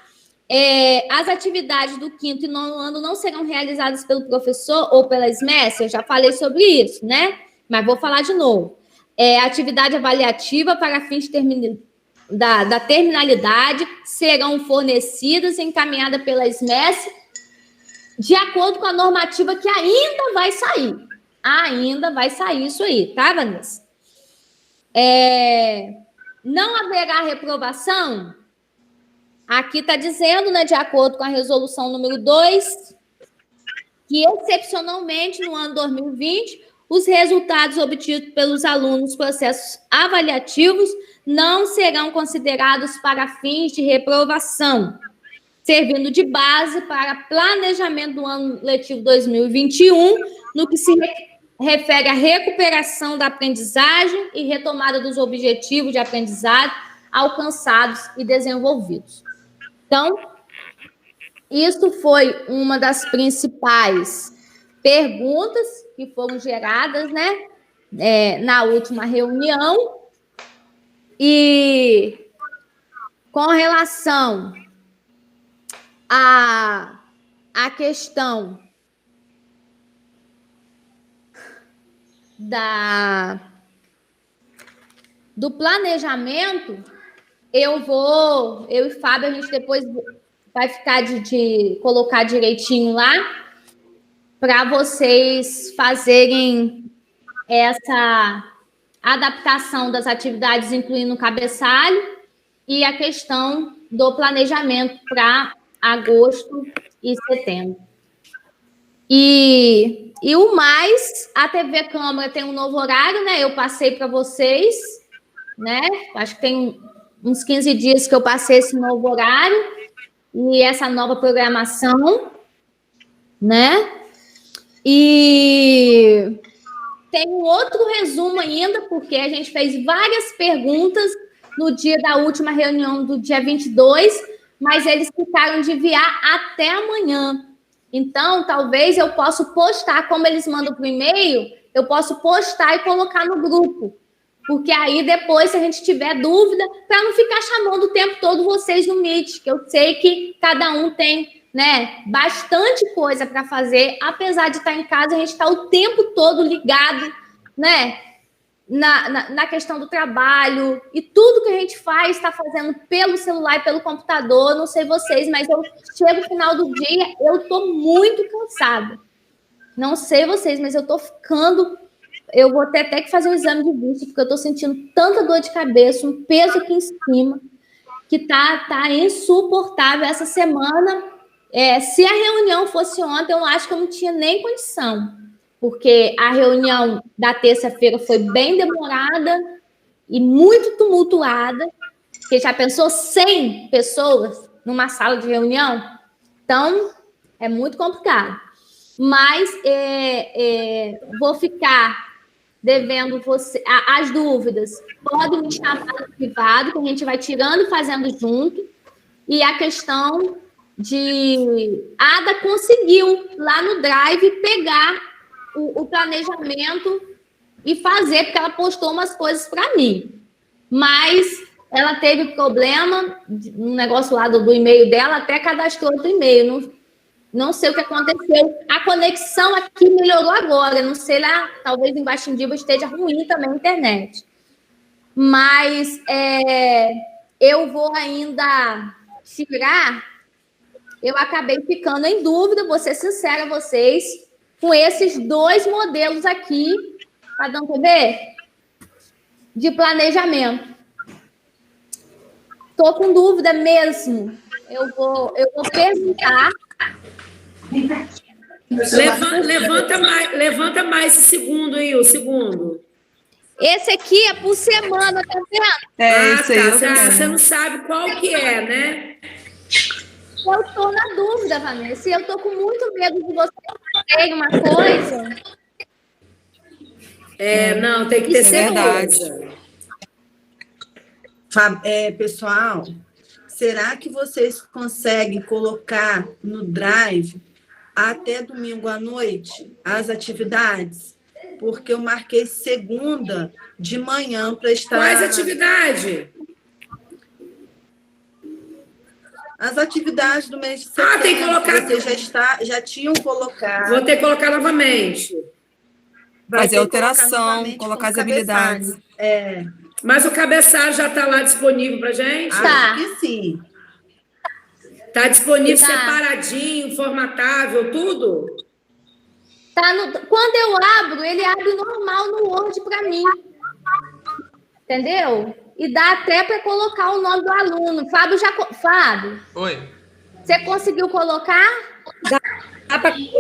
As atividades do 5º e 9º ano não serão realizadas pelo professor ou pela SMES, eu já falei sobre isso, né? Mas vou falar de novo. Atividade avaliativa para fins da terminalidade serão fornecidas e encaminhadas pela SMES de acordo com a normativa que ainda vai sair. Ainda vai sair isso aí, tá, Vanessa? Não haverá reprovação? Aqui está dizendo, né, de acordo com a resolução número 2, que excepcionalmente no ano 2020 os resultados obtidos pelos alunos nos processos avaliativos não serão considerados para fins de reprovação, servindo de base para planejamento do ano letivo 2021, no que se refere à recuperação da aprendizagem e retomada dos objetivos de aprendizagem alcançados e desenvolvidos. Então, isso foi uma das principais perguntas que foram geradas, né, na última reunião. E com relação à questão do planejamento, eu e Fábio, a gente depois vai ficar de colocar direitinho lá para vocês fazerem essa adaptação das atividades, incluindo o cabeçalho e a questão do planejamento para agosto e setembro. E o mais, a TV Câmara tem um novo horário, né? Eu passei para vocês, né? Acho que tem uns 15 dias que eu passei esse novo horário e essa nova programação, né? E tem um outro resumo ainda, porque a gente fez várias perguntas no dia da última reunião do dia 22, mas eles ficaram de enviar até amanhã. Então, talvez eu possa postar, como eles mandam por e-mail, eu posso postar e colocar no grupo. Porque aí depois, se a gente tiver dúvida, para não ficar chamando o tempo todo vocês no Meet, que eu sei que cada um tem, né, bastante coisa para fazer, apesar de estar em casa, a gente está o tempo todo ligado, né, na questão do trabalho, e tudo que a gente faz está fazendo pelo celular e pelo computador. Não sei vocês, mas eu chego no final do dia, eu estou muito cansada. Não sei vocês, mas eu estou ficando... Eu vou ter até que fazer um exame de vista, porque eu estou sentindo tanta dor de cabeça, um peso aqui em cima, que tá insuportável essa semana. Se a reunião fosse ontem, eu acho que eu não tinha nem condição, porque a reunião da terça-feira foi bem demorada e muito tumultuada, porque já pensou 100 pessoas numa sala de reunião? Então, é muito complicado. Mas vou ficar devendo você as dúvidas. Podem me chamar no privado, que a gente vai tirando e fazendo junto. E a questão de... A Ada conseguiu, lá no Drive, pegar o planejamento e fazer, porque ela postou umas coisas para mim. Mas ela teve problema, um negócio lá do e-mail dela, até cadastrou outro e-mail. Não sei o que aconteceu. A conexão aqui melhorou agora. Não sei lá, talvez em Baixindiba esteja ruim também a internet. Mas eu vou ainda tirar. Eu acabei ficando em dúvida, vou ser sincera a vocês, com esses 2 modelos aqui, Adão TV, de planejamento. Estou com dúvida mesmo. Eu vou perguntar. Levanta mais esse segundo aí, o segundo. Esse aqui é por semana, tá vendo? Isso aí. Você não sabe qual que é, né? Eu estou na dúvida, Vanessa. Eu estou com muito medo de você ter uma coisa. Não, tem que ter certeza. Pessoal, será que vocês conseguem colocar no Drive até domingo à noite as atividades? Porque eu marquei segunda de manhã para estar... Quais atividades? As atividades do mês de setembro. Tem que colocar. Vocês já tinham colocado. Vou ter que colocar novamente. Fazer alteração, colocar as habilidades. Mas o cabeçalho já está lá disponível para gente? Acho que sim. Está disponível separadinho, formatável, tudo? Quando eu abro, ele abre normal no Word para mim. Entendeu? E dá até para colocar o nome do aluno. Fábio? Oi. Você conseguiu colocar?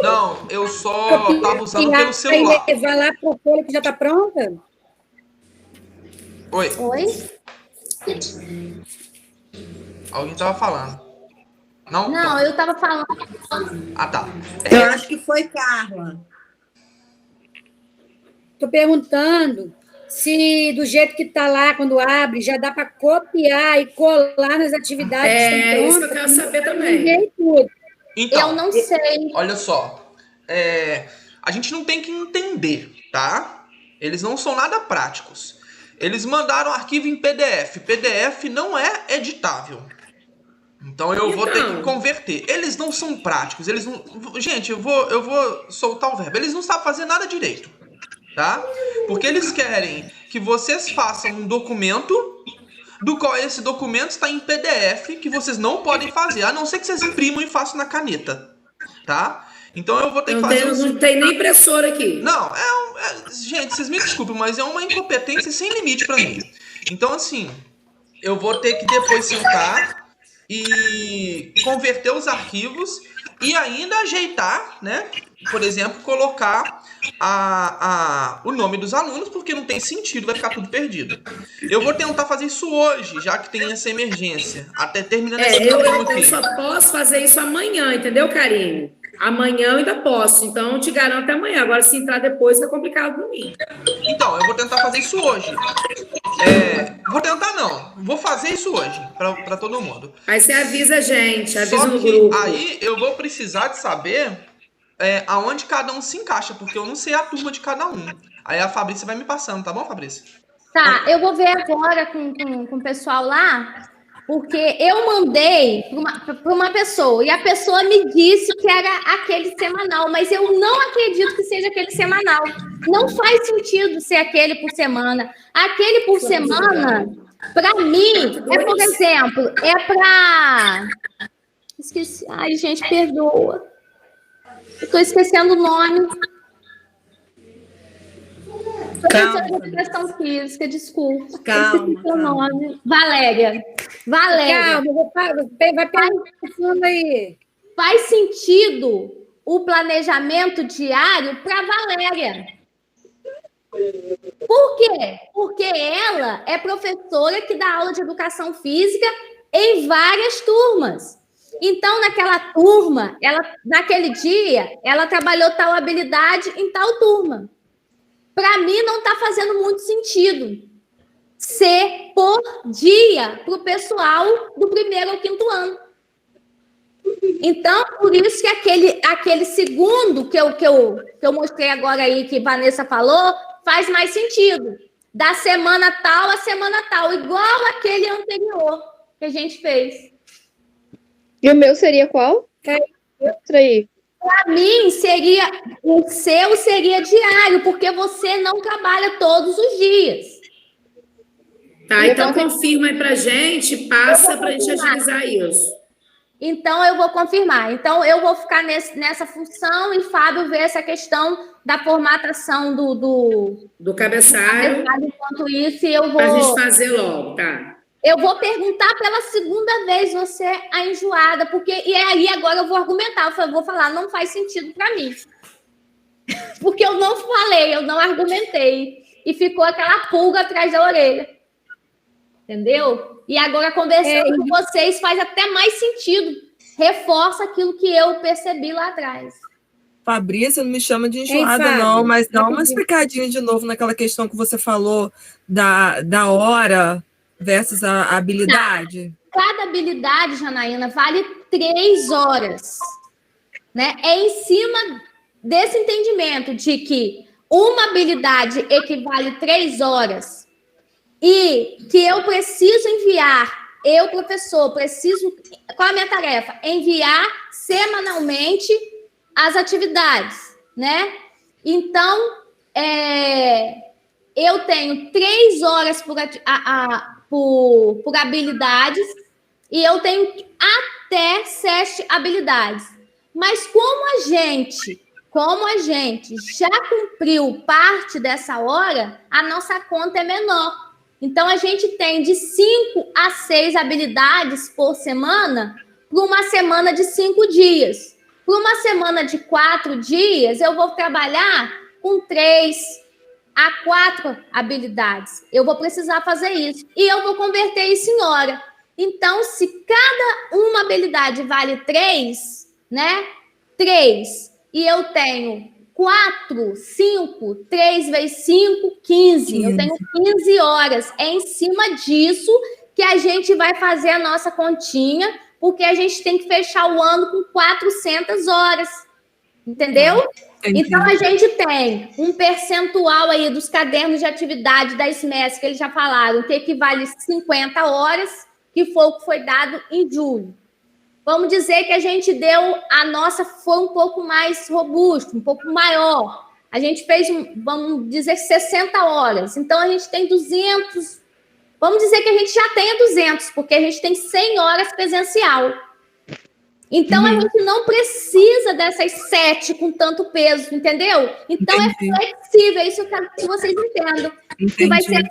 Não, eu só estava usando pelo celular. Vai lá para a folha que já está pronta? Oi. Oi? Alguém estava falando. Não, eu estava falando. Tá. Eu acho que foi Carla. Estou perguntando se do jeito que está lá, quando abre, já dá para copiar e colar nas atividades. Isso que eu quero saber também. Então, eu não sei. Olha só. A gente não tem que entender, tá? Eles não são nada práticos. Eles mandaram arquivo em PDF. PDF não é editável. Então eu vou ter que converter. Eles não são práticos. Eles não... Gente, eu vou soltar o verbo. Eles não sabem fazer nada direito. tá? Porque eles querem que vocês façam um documento, do qual esse documento está em PDF, que vocês não podem fazer, a não ser que vocês imprimam e façam na caneta, tá? Então eu vou ter que fazer... Não tem nem impressora aqui. Não, gente, vocês me desculpem, mas é uma incompetência sem limite para mim. Então, assim, eu vou ter que depois sentar e converter os arquivos e ainda ajeitar, né? Por exemplo, colocar o nome dos alunos, porque não tem sentido, vai ficar tudo perdido. Eu vou tentar fazer isso hoje, já que tem essa emergência, até terminando esse programa aqui. Eu só posso fazer isso amanhã, entendeu, Karine? Amanhã eu ainda posso, então eu te garanto amanhã. Agora, se entrar depois, é complicado para mim. Então, eu vou tentar fazer isso hoje. Vou tentar não, vou fazer isso hoje, para todo mundo. Aí você avisa a gente, avisa no que, grupo. Aí eu vou precisar de saber aonde cada um se encaixa, porque eu não sei a turma de cada um. Aí a Fabrícia vai me passando, tá bom, Fabrícia? Tá, eu vou ver agora com o pessoal lá, porque eu mandei para uma pessoa, e a pessoa me disse que era aquele semanal, mas eu não acredito que seja aquele semanal. Não faz sentido ser aquele por semana. Aquele por semana, para mim, por exemplo, para... Esqueci. Ai, gente, perdoa. Estou esquecendo o nome. Professora de educação física, desculpa. Calma. O nome. Valéria. Calma, vai pensando aí. Faz sentido o planejamento diário para Valéria. Por quê? Porque ela é professora que dá aula de educação física em várias turmas. Então, naquela turma, naquele dia, ela trabalhou tal habilidade em tal turma. Para mim, não está fazendo muito sentido ser por dia para o pessoal do 1º ao 5º ano. Então, por isso que aquele segundo que eu mostrei agora aí, que Vanessa falou, faz mais sentido. Da semana tal a semana tal, igual aquele anterior que a gente fez. E o meu seria qual? Mostra aí. Para mim, o seu seria diário, porque você não trabalha todos os dias. Tá, então confirma aí pra gente, passa pra gente agilizar isso. Então, eu vou confirmar. Então, eu vou ficar nessa função e Fábio vê essa questão da formatação do cabeçalho. Enquanto isso, eu vou... Pra gente fazer logo, tá? Eu vou perguntar pela segunda vez você a enjoada, porque... E aí, agora eu vou argumentar. Eu vou falar, não faz sentido para mim. Porque eu não falei, eu não argumentei. E ficou aquela pulga atrás da orelha. Entendeu? E agora, conversando com vocês, faz até mais sentido. Reforça aquilo que eu percebi lá atrás. Fabrícia, não me chama de enjoada, não, mas dá uma explicadinha de novo naquela questão que você falou da hora versus a habilidade. Cada habilidade, Janaína, vale 3 horas. Né? É em cima desse entendimento de que uma habilidade equivale 3 horas e que eu preciso enviar, eu, professor, preciso... Qual é a minha tarefa? Enviar semanalmente as atividades, né? Então, eu tenho 3 horas por habilidades e eu tenho até 7 habilidades. Mas como a gente já cumpriu parte dessa hora, a nossa conta é menor. Então, a gente tem de 5 a 6 habilidades por semana para uma semana de 5 dias. Para uma semana de 4 dias, eu vou trabalhar com 3 a 4 habilidades. Eu vou precisar fazer isso. E eu vou converter isso em hora. Então, se cada uma habilidade vale 3, né? 3. E eu tenho 4, 5, 3 vezes 5, 15. Eu tenho 15 horas. É em cima disso que a gente vai fazer a nossa continha, porque a gente tem que fechar o ano com 400 horas. Entendeu? Então, a gente tem um percentual aí dos cadernos de atividade da SMES, que eles já falaram, que equivale a 50 horas, que foi o que foi dado em julho. Vamos dizer que a gente deu, a nossa foi um pouco mais robusta, um pouco maior. A gente fez, vamos dizer, 60 horas. Então, a gente tem 200. Vamos dizer que a gente já tenha 200, porque a gente tem 100 horas presencial. Então, a gente não precisa dessas 7 com tanto peso, entendeu? Então, é flexível, é isso que eu quero que vocês entendam. Que vai ser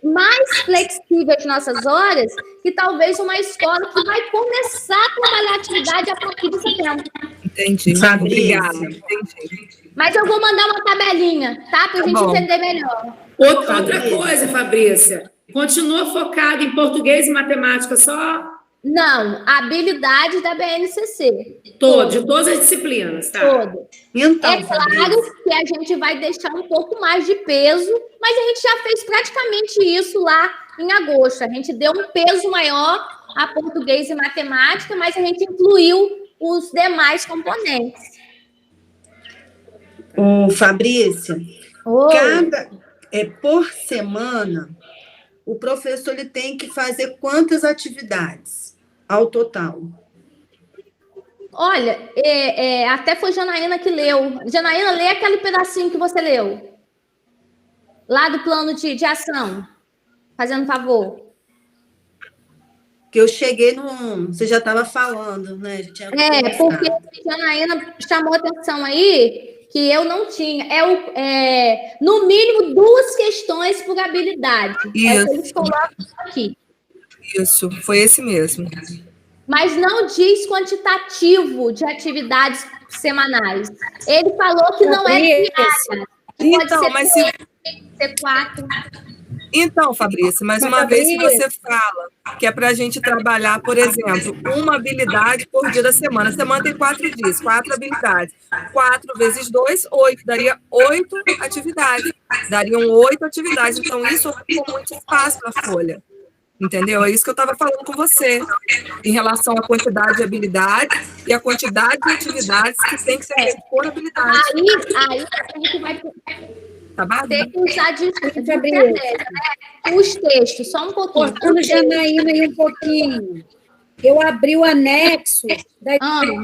mais flexível as nossas horas que talvez uma escola que vai começar a trabalhar a atividade a partir de setembro. Entendi. Obrigada. Entendi. Mas eu vou mandar uma tabelinha, tá? Para a gente entender melhor. Outra coisa, Fabrícia. Continua focada em português e matemática só? Não, habilidades da BNCC. De todas as disciplinas, tá? Todo. Então, é claro que a gente vai deixar um pouco mais de peso, mas a gente já fez praticamente isso lá em agosto. A gente deu um peso maior a português e matemática, mas a gente incluiu os demais componentes. Ô, Fabrícia, por semana, o professor ele tem que fazer quantas atividades ao total? Olha, até foi Janaína que leu. Janaína, lê aquele pedacinho que você leu. Lá do plano de ação. Fazendo favor. Que eu cheguei Você já estava falando, né? Já tinha porque a Janaína chamou atenção aí que eu não tinha. No mínimo 2 questões por habilidade. Isso. Eles colocam aqui. Isso, foi esse mesmo. Mas não diz quantitativo de atividades semanais. Ele falou que não é diária. Então, mas se... ser 4. Então, Fabrícia, mais uma vez, se você fala que é para a gente trabalhar, por exemplo, uma habilidade por dia da semana. A semana tem 4 dias, 4 habilidades. 4 vezes 2, 8. Daria 8 atividades. Dariam 8 atividades. Então, isso ocupa muito espaço na folha. Entendeu? É isso que eu estava falando com você, em relação à quantidade de habilidades e a quantidade de atividades que tem que ser feita por habilidade. Aí a gente vai ter que usar de internet, né? Os textos, só um pouquinho. Cortando Janaína aí um pouquinho. Eu abri o anexo da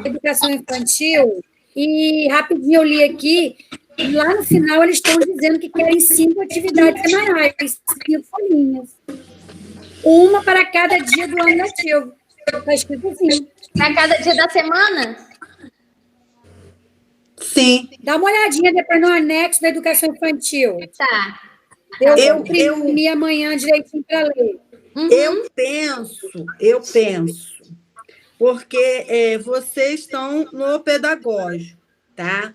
educação infantil e rapidinho eu li aqui, e lá no final eles estão dizendo que querem 5 atividades semanais, 5 folhinhas. Uma para cada dia do ano letivo. Está escrito assim. Para cada dia da semana? Sim. Dá uma olhadinha depois no anexo da educação infantil. Tá. Eu imprimi amanhã direitinho para ler. Eu penso, porque vocês estão no pedagógico, tá?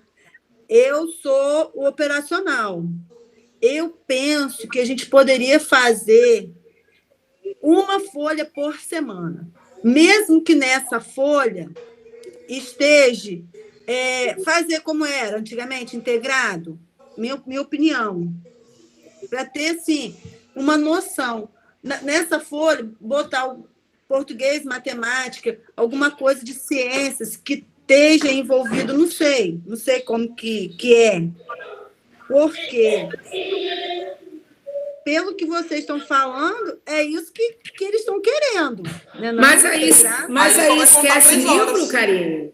Eu sou o operacional. Eu penso que a gente poderia fazer uma folha por semana. Mesmo que nessa folha esteja fazer como era antigamente, integrado, minha opinião, para ter, assim, uma noção. Nessa folha, botar o português, matemática, alguma coisa de ciências que esteja envolvido, não sei como que é. Porque, pelo que vocês estão falando, é isso que eles estão querendo. Né? Mas aí esquece livro, Karine?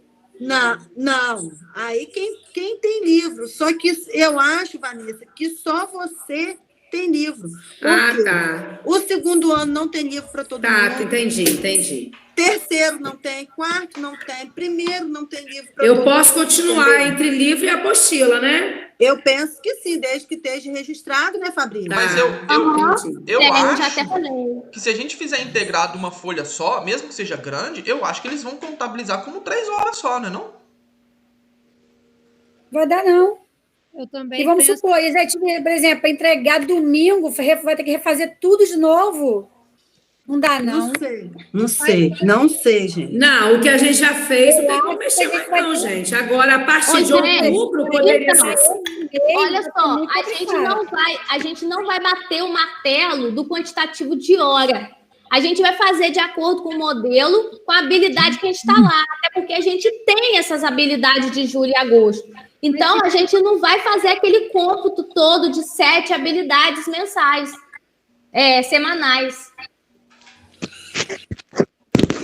Não. Aí quem tem livro. Só que eu acho, Vanessa, que só você tem livro. Tá. O segundo ano não tem livro para todo mundo. Tá, entendi. Terceiro não tem, quarto não tem, primeiro não tem livro para todo mundo. Eu posso continuar entre livro e apostila, né? Eu penso que sim, desde que esteja registrado, né, Fabrício? Mas eu acho que se a gente fizer integrado uma folha só, mesmo que seja grande, eu acho que eles vão contabilizar como 3 horas só, né, não? Vai dar, não. Eu também e vamos supor, por exemplo, entregar domingo, vai ter que refazer tudo de novo. Não dá, não. Não sei, gente. Não, o que a gente já fez, não tem como mexer mais, não, gente. Agora, a partir de outubro, poderia ser assim. Olha só, a gente não vai bater o martelo do quantitativo de hora. A gente vai fazer de acordo com o modelo, com a habilidade que a gente está lá. Até porque a gente tem essas habilidades de julho e agosto. Então, a gente não vai fazer aquele cômputo todo de 7 habilidades semanais.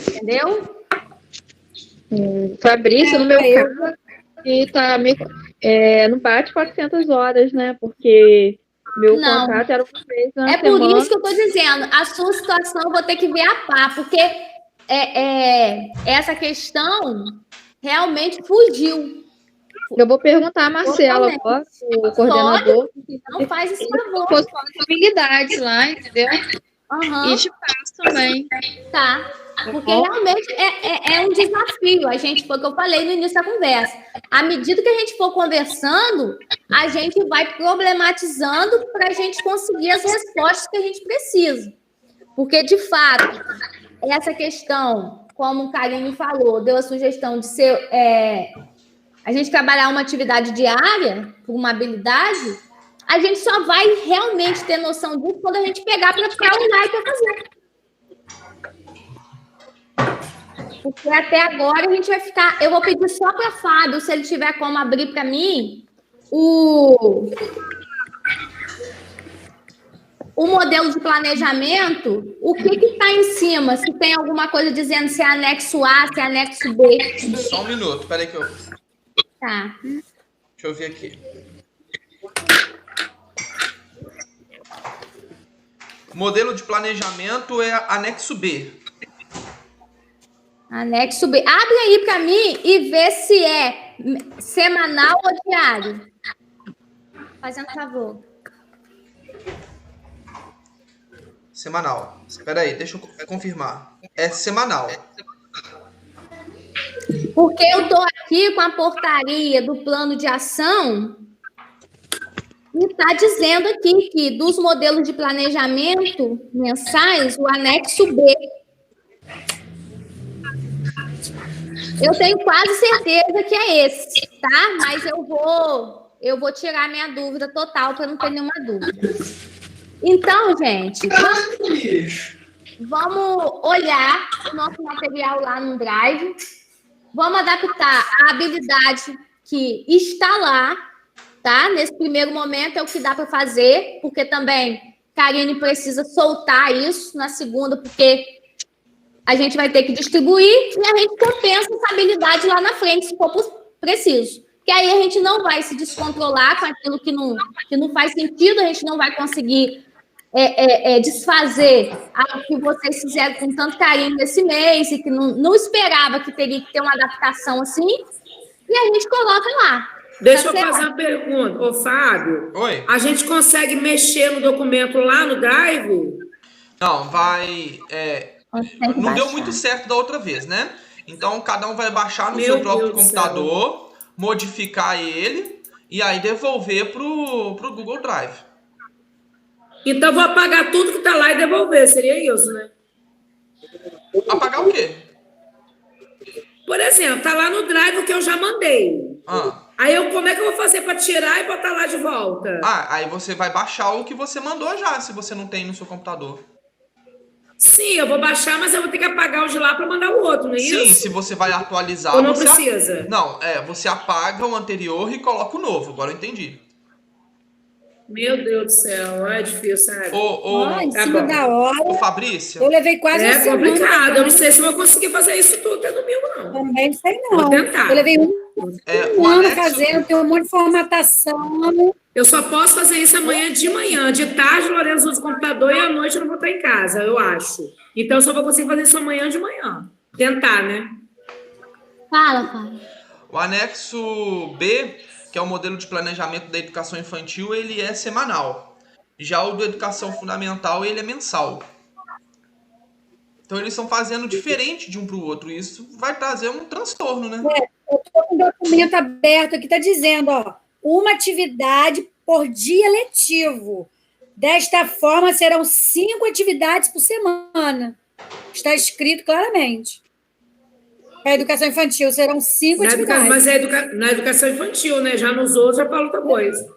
Entendeu? Fabrício, no meu caso, não bate 400 horas, né? Porque meu contrato era uma vez na semana. É por isso que eu estou dizendo, a sua situação eu vou ter que ver a par, porque essa questão realmente fugiu. Eu vou perguntar a Marcela agora, o coordenador. Não faz esse favor. Fosse habilidade lá, entendeu? E te passo também. Tá. Porque realmente é um desafio. Foi o que eu falei no início da conversa. À medida que a gente for conversando, a gente vai problematizando para a gente conseguir as respostas que a gente precisa. Porque, de fato, essa questão, como o Karine falou, deu a sugestão de ser a gente trabalhar uma atividade diária, por uma habilidade, a gente só vai realmente ter noção disso quando a gente pegar para olhar e para fazer. Porque até agora a gente vai ficar... Eu vou pedir só para Fábio, se ele tiver como abrir para mim, o modelo de planejamento, o que está em cima, se tem alguma coisa dizendo se é anexo A, se é anexo B. Só um minuto, peraí que eu... Tá. Deixa eu ver aqui. Modelo de planejamento é anexo B. Anexo B. Abre aí para mim e vê se é semanal ou diário. Fazendo favor. Semanal. Espera aí, deixa eu confirmar. É semanal. Porque eu estou aqui com a portaria do plano de ação e está dizendo aqui que dos modelos de planejamento mensais, o anexo B. Eu tenho quase certeza que é esse, tá? Mas eu vou tirar minha dúvida total para não ter nenhuma dúvida. Então, gente, vamos olhar o nosso material lá no Drive. Vamos adaptar a habilidade que está lá, tá? Nesse primeiro momento é o que dá para fazer, porque também Karine precisa soltar isso na segunda, porque a gente vai ter que distribuir e a gente compensa essa habilidade lá na frente, se for preciso. Que aí a gente não vai se descontrolar com aquilo que não faz sentido, a gente não vai conseguir desfazer algo que vocês fizeram com tanto carinho nesse mês e que não esperava que teria que ter uma adaptação assim, e a gente coloca lá. Deixa eu fazer uma pergunta. Ô, Fábio, oi. A gente consegue mexer no documento lá no Drive? Não, vai... não deu muito certo da outra vez, né? Então, cada um vai baixar no seu próprio computador, modificar ele e aí devolver pro Google Drive. Então, vou apagar tudo que está lá e devolver. Seria isso, né? Apagar o quê? Por exemplo, está lá no Drive o que eu já mandei. Aí, como é que eu vou fazer para tirar e botar lá de volta? Aí você vai baixar o que você mandou já, se você não tem no seu computador. Sim, eu vou baixar, mas eu vou ter que apagar o de lá para mandar o outro, não é isso? Sim, se você vai atualizar... Ou não precisa? Não, você apaga o anterior e coloca o novo. Agora eu entendi. Meu Deus do céu, é difícil, sabe? Em cima da hora. Ô, Fabrícia. Eu levei quase uma semana. É complicado, eu não sei se eu vou conseguir fazer isso tudo até domingo, não. Também não sei, não. Vou tentar. Eu levei um ano fazendo, tem um monte de formatação. Eu só posso fazer isso amanhã de manhã. De tarde, o Lourenço usa o computador e à noite eu não vou estar em casa, eu acho. Então, eu só vou conseguir fazer isso amanhã de manhã. Tentar, né? Fala. O anexo B, que é o modelo de planejamento da educação infantil, ele é semanal. Já o da educação fundamental, ele é mensal. Então, eles estão fazendo diferente de um para o outro. Isso vai trazer um transtorno, né? Eu estou com o documento aberto aqui, está dizendo, uma atividade por dia letivo. Desta forma, serão 5 atividades por semana. Está escrito claramente. A educação infantil serão 5 atividades. Mas na educação infantil, né? Já nos outros, já fala outra coisa.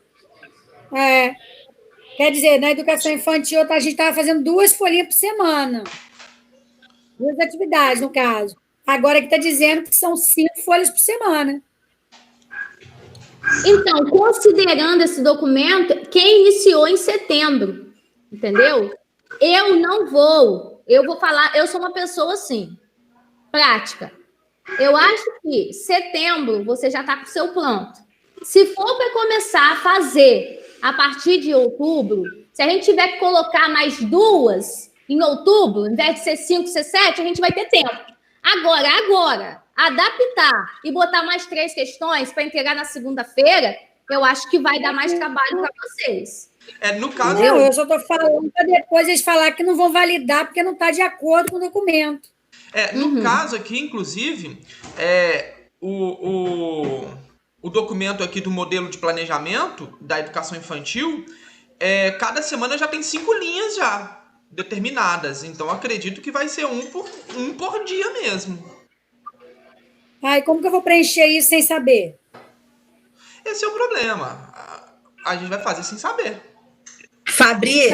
Quer dizer, na educação infantil, a gente estava fazendo 2 folhinhas por semana. 2 atividades, no caso. Agora que está dizendo que são 5 folhas por semana. Então, considerando esse documento, quem iniciou em setembro, entendeu? Eu vou falar, eu sou uma pessoa assim, prática. Eu acho que setembro você já está com o seu pronto. se for para começar a fazer a partir de outubro, se a gente tiver que colocar mais 2 em outubro, em vez de ser 5, ser 7, a gente vai ter tempo. Agora, adaptar e botar mais 3 questões para entregar na segunda-feira, eu acho que vai dar mais trabalho para vocês. No caso... Não, eu só estou falando para depois eles falarem que não vão validar porque não está de acordo com o documento. No caso aqui, inclusive, o documento aqui do modelo de planejamento da educação infantil, cada semana já tem 5 linhas já determinadas. Então, acredito que vai ser um por dia mesmo. Ai, como que eu vou preencher isso sem saber? Esse é o problema. A gente vai fazer sem saber. Fabrício,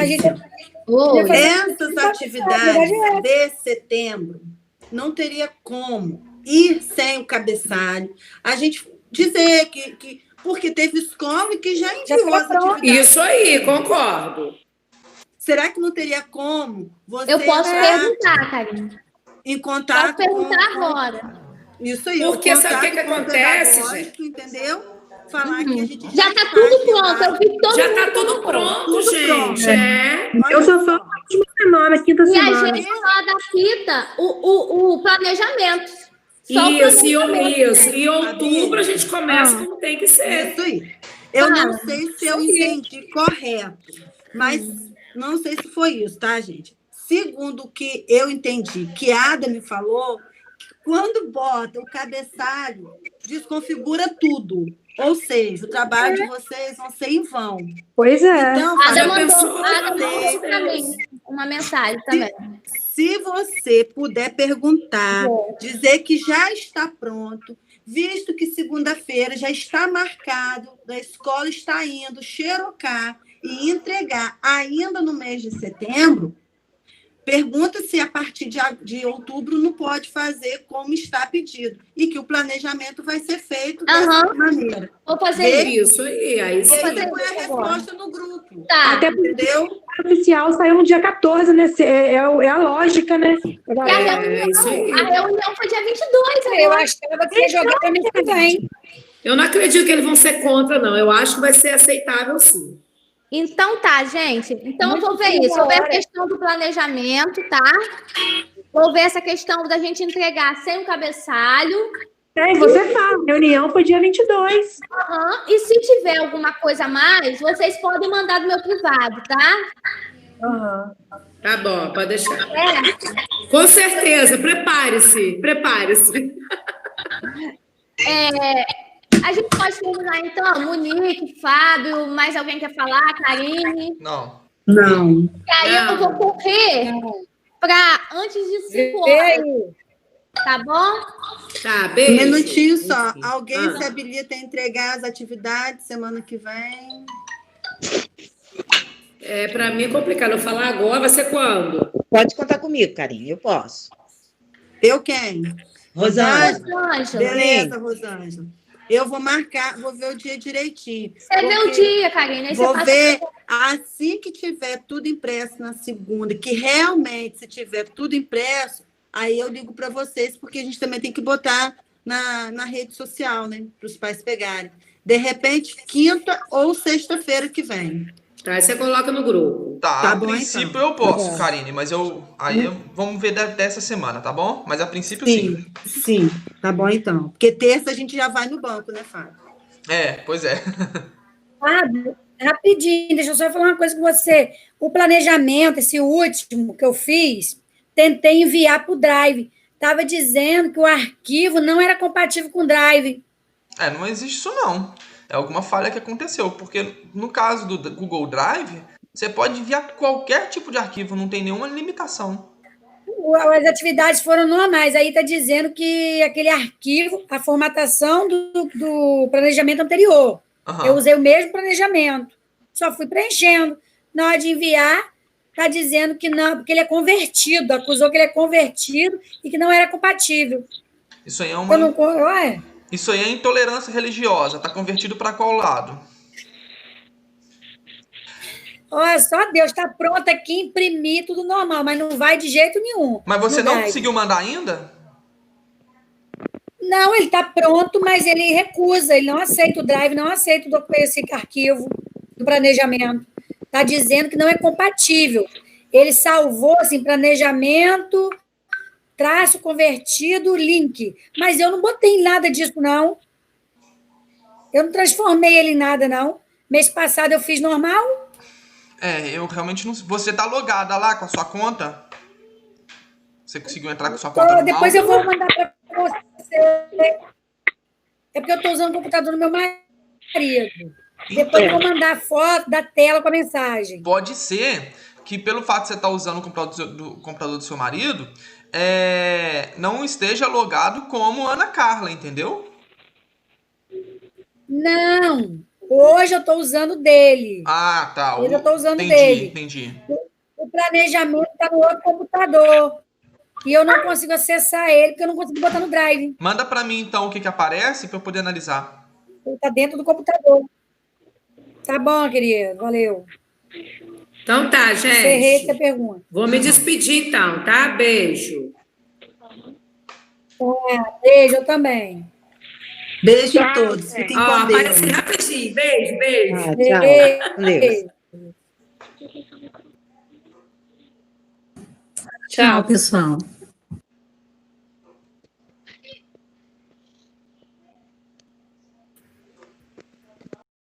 essas atividades de setembro não teria como ir sem o cabeçalho. A gente dizer que porque teve escola que já enviou as atividades. Isso aí, concordo. Será que não teria como você... Eu posso perguntar, Karine. Em contato posso perguntar agora. Isso aí. Porque sabe o que acontece, gente? Entendeu? Falar que a gente já está tudo pronto. Eu vi todo já mundo. Já está tudo pronto, gente. Eu só sou a última semana, quinta semana. E a gente só adapta o planejamento. Isso. Em outubro a gente começa como tem que ser. Isso aí. Eu não sei se eu entendi correto, mas não sei se foi isso, tá, gente? Segundo o que eu entendi, que a Ada me falou, quando bota o cabeçalho, desconfigura tudo. Ou seja, o trabalho de vocês vão ser em vão. Pois é. Então, Ada mandou para mim uma mensagem também. Se você puder perguntar, dizer que já está pronto, visto que segunda-feira já está marcado, a escola está indo xerocar e entregar ainda no mês de setembro, pergunta se a partir de outubro não pode fazer como está pedido e que o planejamento vai ser feito dessa maneira. Vou fazer isso aí. Aí você põe a resposta no grupo. Tá. Até entendeu? O oficial saiu no dia 14, né? É a lógica, né? A reunião foi dia 22. Eu achava que ia jogar para mim também. Eu não acredito que eles vão ser contra, não. Eu acho que vai ser aceitável, sim. Então tá, gente. Então eu vou ver isso. Vou ver a questão do planejamento, tá? Vou ver essa questão da gente entregar sem o cabeçalho. Você fala, reunião foi dia 22. E se tiver alguma coisa a mais, vocês podem mandar do meu privado, tá? Tá bom, pode deixar. Com certeza, prepare-se. A gente pode terminar, então, Monique, Fábio, mais alguém quer falar? Karine? Não. E aí eu vou correr para antes de 5 horas. Tá bom? Tá, beijo. Um minutinho só. Alguém se habilita a entregar as atividades semana que vem? Para mim é complicado. Eu falar agora, vai ser quando? Pode contar comigo, Karine, eu posso. Eu quem? Rosângela. Beleza, Rosângela. Eu vou marcar, vou ver o dia direitinho. Você vê o dia, Karine. Vou ver assim que tiver tudo impresso na segunda, que realmente, se tiver tudo impresso, aí eu ligo para vocês, porque a gente também tem que botar na rede social, né? Para os pais pegarem. De repente, quinta ou sexta-feira que vem. Aí você coloca no grupo. A princípio então. Eu posso, Karine, mas vamos ver dessa semana, tá bom? Mas a princípio sim. Sim, tá bom então. Porque terça a gente já vai no banco, né, Fábio? Pois é. Fábio, rapidinho, deixa eu só falar uma coisa com você. O planejamento, esse último que eu fiz, tentei enviar para o Drive. Estava dizendo que o arquivo não era compatível com o Drive. Não existe isso, não. É alguma falha que aconteceu, porque no caso do Google Drive, você pode enviar qualquer tipo de arquivo, não tem nenhuma limitação. As atividades foram normais, aí está dizendo que aquele arquivo, a formatação do planejamento anterior. Eu usei o mesmo planejamento, só fui preenchendo. Na hora de enviar, está dizendo que não, porque ele é convertido, acusou que ele é convertido e que não era compatível. Isso aí é Isso aí é intolerância religiosa. Está convertido para qual lado? Olha, só Deus, está pronto aqui, imprimir tudo normal, mas não vai de jeito nenhum. Mas você não conseguiu mandar ainda? Não, ele está pronto, mas ele recusa, ele não aceita o Drive, não aceita esse arquivo do planejamento. Está dizendo que não é compatível. Ele salvou, assim, planejamento, traço convertido, link. Mas eu não botei nada disso, não. Eu não transformei ele em nada, não. Mês passado eu fiz normal. Eu realmente não... Você tá logada lá com a sua conta? Você conseguiu entrar com a sua conta normal? Depois eu vou mandar para você. É porque eu estou usando o computador do meu marido. Depois eu vou mandar a foto da tela com a mensagem. Pode ser que, pelo fato de você estar usando o computador do seu marido, não esteja logado como Ana Carla, entendeu? Não. Hoje eu estou usando dele. Ah, tá. Hoje eu estou usando dele. Entendi. O planejamento está no outro computador. E eu não consigo acessar ele, porque eu não consigo botar no Drive. Manda para mim, então, o que aparece para eu poder analisar. Ele está dentro do computador. Tá bom, querido. Valeu. Então tá, gente. Encerrei essa pergunta. Vou me despedir, então, tá? Beijo. Beijo, eu também. Beijo a todos. Fiquem com Deus. Aparece rapidinho. Beijo, beijo. Tchau. Valeu. Tchau, pessoal.